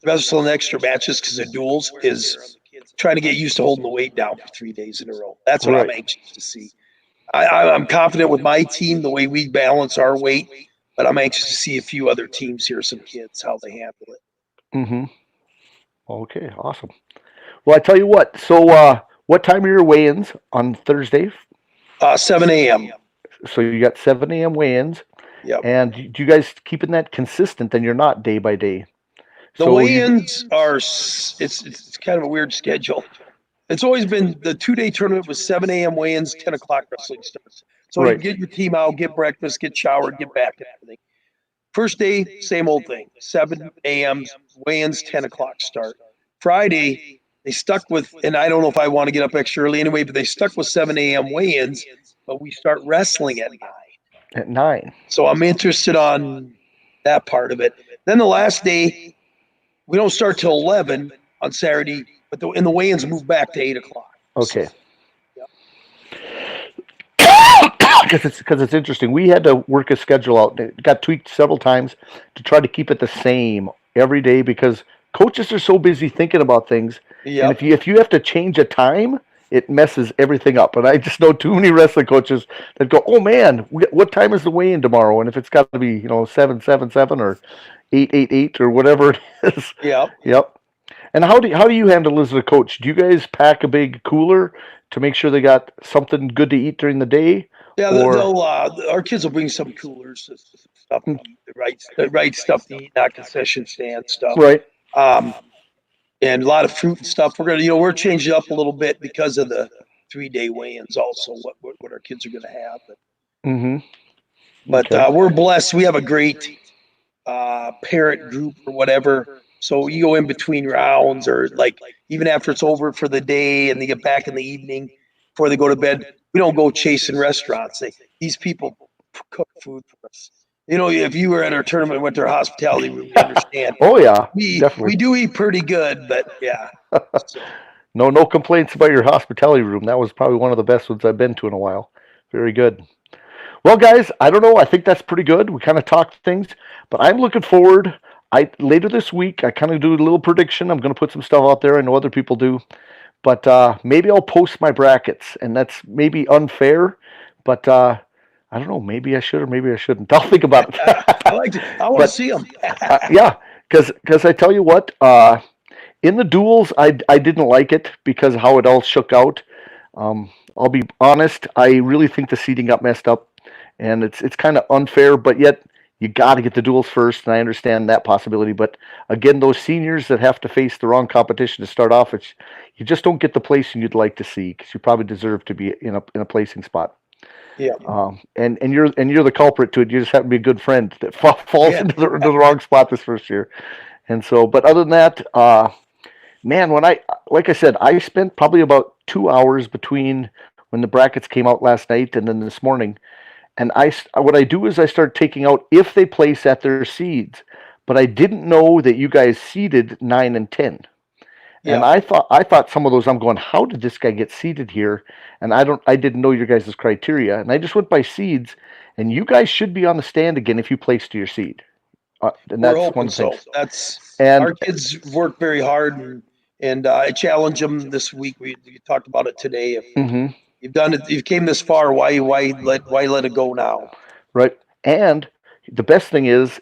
wrestling extra matches because of duels is trying to get used to holding the weight down for 3 days in a row. That's what I'm Right. anxious to see. I'm confident with my team the way we balance our weight, but I'm anxious to see a few other teams here, some kids how they handle it. Mm-hmm. Okay. Awesome. Well, I tell you what. So, what time are your weigh-ins on Thursday? 7 a.m. So you got 7 a.m. weigh-ins, Yep. and do you guys keeping that consistent? Then you're not day by day. The So you. weigh-ins are it's kind of a weird schedule. It's always been the 2 day tournament was 7 a.m. weigh-ins, 10 o'clock wrestling starts. So you Right. get your team out, get breakfast, get showered, get back and everything. First day, same old thing. 7 a.m. weigh-ins, 10 o'clock start. Friday, they stuck with, and I don't know if I want to get up extra early anyway, but they stuck with 7 a.m. weigh-ins, but we start wrestling at 9. At 9. So I'm interested on that part of it. Then the last day, we don't start till 11 on Saturday, but the weigh-ins move back to 8 o'clock. So Okay. Because it's interesting. We had to work a schedule out. It got tweaked several times to try to keep it the same every day because coaches are so busy thinking about things, and yep, if you have to change a time, it messes everything up. And I just know too many wrestling coaches that go, "Oh man, what time is the weigh-in tomorrow?" And if it's got to be 777 or 888 or whatever it is, yep. yep. And how do you handle as a coach? Do you guys pack a big cooler to make sure they got something good to eat during the day, Yeah, or they'll our kids will bring some coolers, some stuff to eat, the right stuff to eat, not concession stand stuff. right? Um, and a lot of fruit and stuff. We're changing up a little bit because of the 3 day weigh-ins. Also, what our kids are going to have. Mm-hmm. But Okay. we're blessed. We have a great parent group or whatever. So you go in between rounds, or like even after it's over for the day, and they get back in the evening before they go to bed. We don't go chasing restaurants. These people cook food for us. If you were at our tournament and went to our hospitality room, you understand. Oh yeah, We definitely. do eat pretty good, but yeah. So No complaints about your hospitality room. That was probably one of the best ones I've been to in a while. Very good. Well, guys, I don't know. I think that's pretty good. We kind of talked things, but I'm looking forward. I later this week, I kind of do a little prediction. I'm going to put some stuff out there. I know other people do, but maybe I'll post my brackets, and that's maybe unfair, but I don't know. Maybe I should or maybe I shouldn't. I'll think about I it. like to. I want to But see them. yeah, because I tell you what, in the duels, I didn't like it because of how it all shook out. I'll be honest. I really think the seating got messed up, and it's kind of unfair. But yet, you got to get the duels first, and I understand that possibility. But again, those seniors that have to face the wrong competition to start off, you just don't get the placing you'd like to see because you probably deserve to be in a placing spot. Yeah, And you're the culprit to it. You just happen to be a good friend that falls yeah, into the wrong spot this first year. And so, but other than that, man, like I said, I spent probably about 2 hours between when the brackets came out last night and then this morning. And what I do is I start taking out if they place at their seeds. But I didn't know that you guys seeded 9 and 10. And yeah. I thought some of those, I'm going, how did this guy get seated here? And I didn't know your guys' criteria. And I just went by seeds. And you guys should be on the stand again if you place to your seed. And We're that's hoping one of the so. things. That's And our kids work very hard, and I challenge them this week. We talked about it today. If mhm, you've done it, you came this far. Why let it go now? right. And the best thing is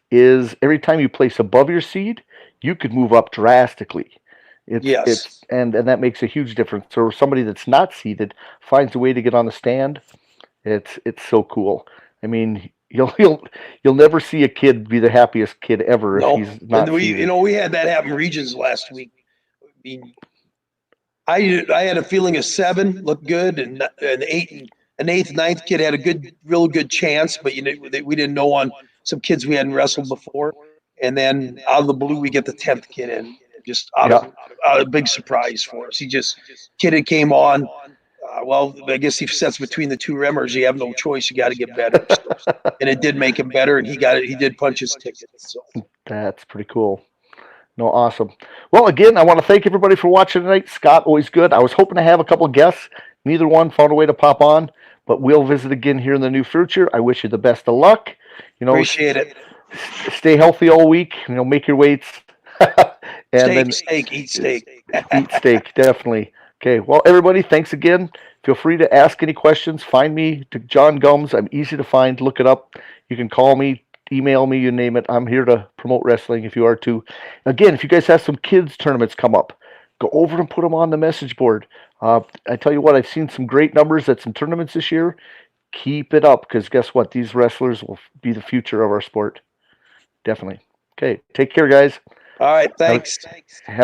every time you place above your seed, you could move up drastically. It's Yes. and that makes a huge difference. So somebody that's not seeded finds a way to get on the stand. It's so cool. I mean, you'll never see a kid be the happiest kid ever if No. he's And not we you seeded. know we had that happen regions last week. I mean, I had a feeling a seven looked good, and an eighth, ninth kid had a real good chance, but we didn't know on some kids we hadn't wrestled before, and then out of the blue we get the 10th kid in, just Yeah. out of big surprise for us. He just kid it came on. Well, I guess he sets between the two remmers. You have no choice. You got to get better. So, and it did make him better, and he got it. He did punch his ticket. So That's pretty cool. No, awesome. Well, again, I want to thank everybody for watching tonight. Scott, always good. I was hoping to have a couple of guests. Neither one found a way to pop on, but we'll visit again here in the new future. I wish you the best of luck. You know, appreciate it. stay healthy all week. You know, make your weights, and then Eat steak. eat steak. Definitely. Okay. Well, everybody, thanks again. Feel free to ask any questions. Find me to Jon Gums. I'm easy to find. Look it up. You can call me, email me, you name it. I'm here to promote wrestling if you are too. Again, if you guys have some kids tournaments come up, go over and put them on the message board. I tell you what, I've seen some great numbers at some tournaments this year. Keep it up because guess what? These wrestlers will be the future of our sport. Definitely. Okay. Take care, guys. All right. Have Thanks. have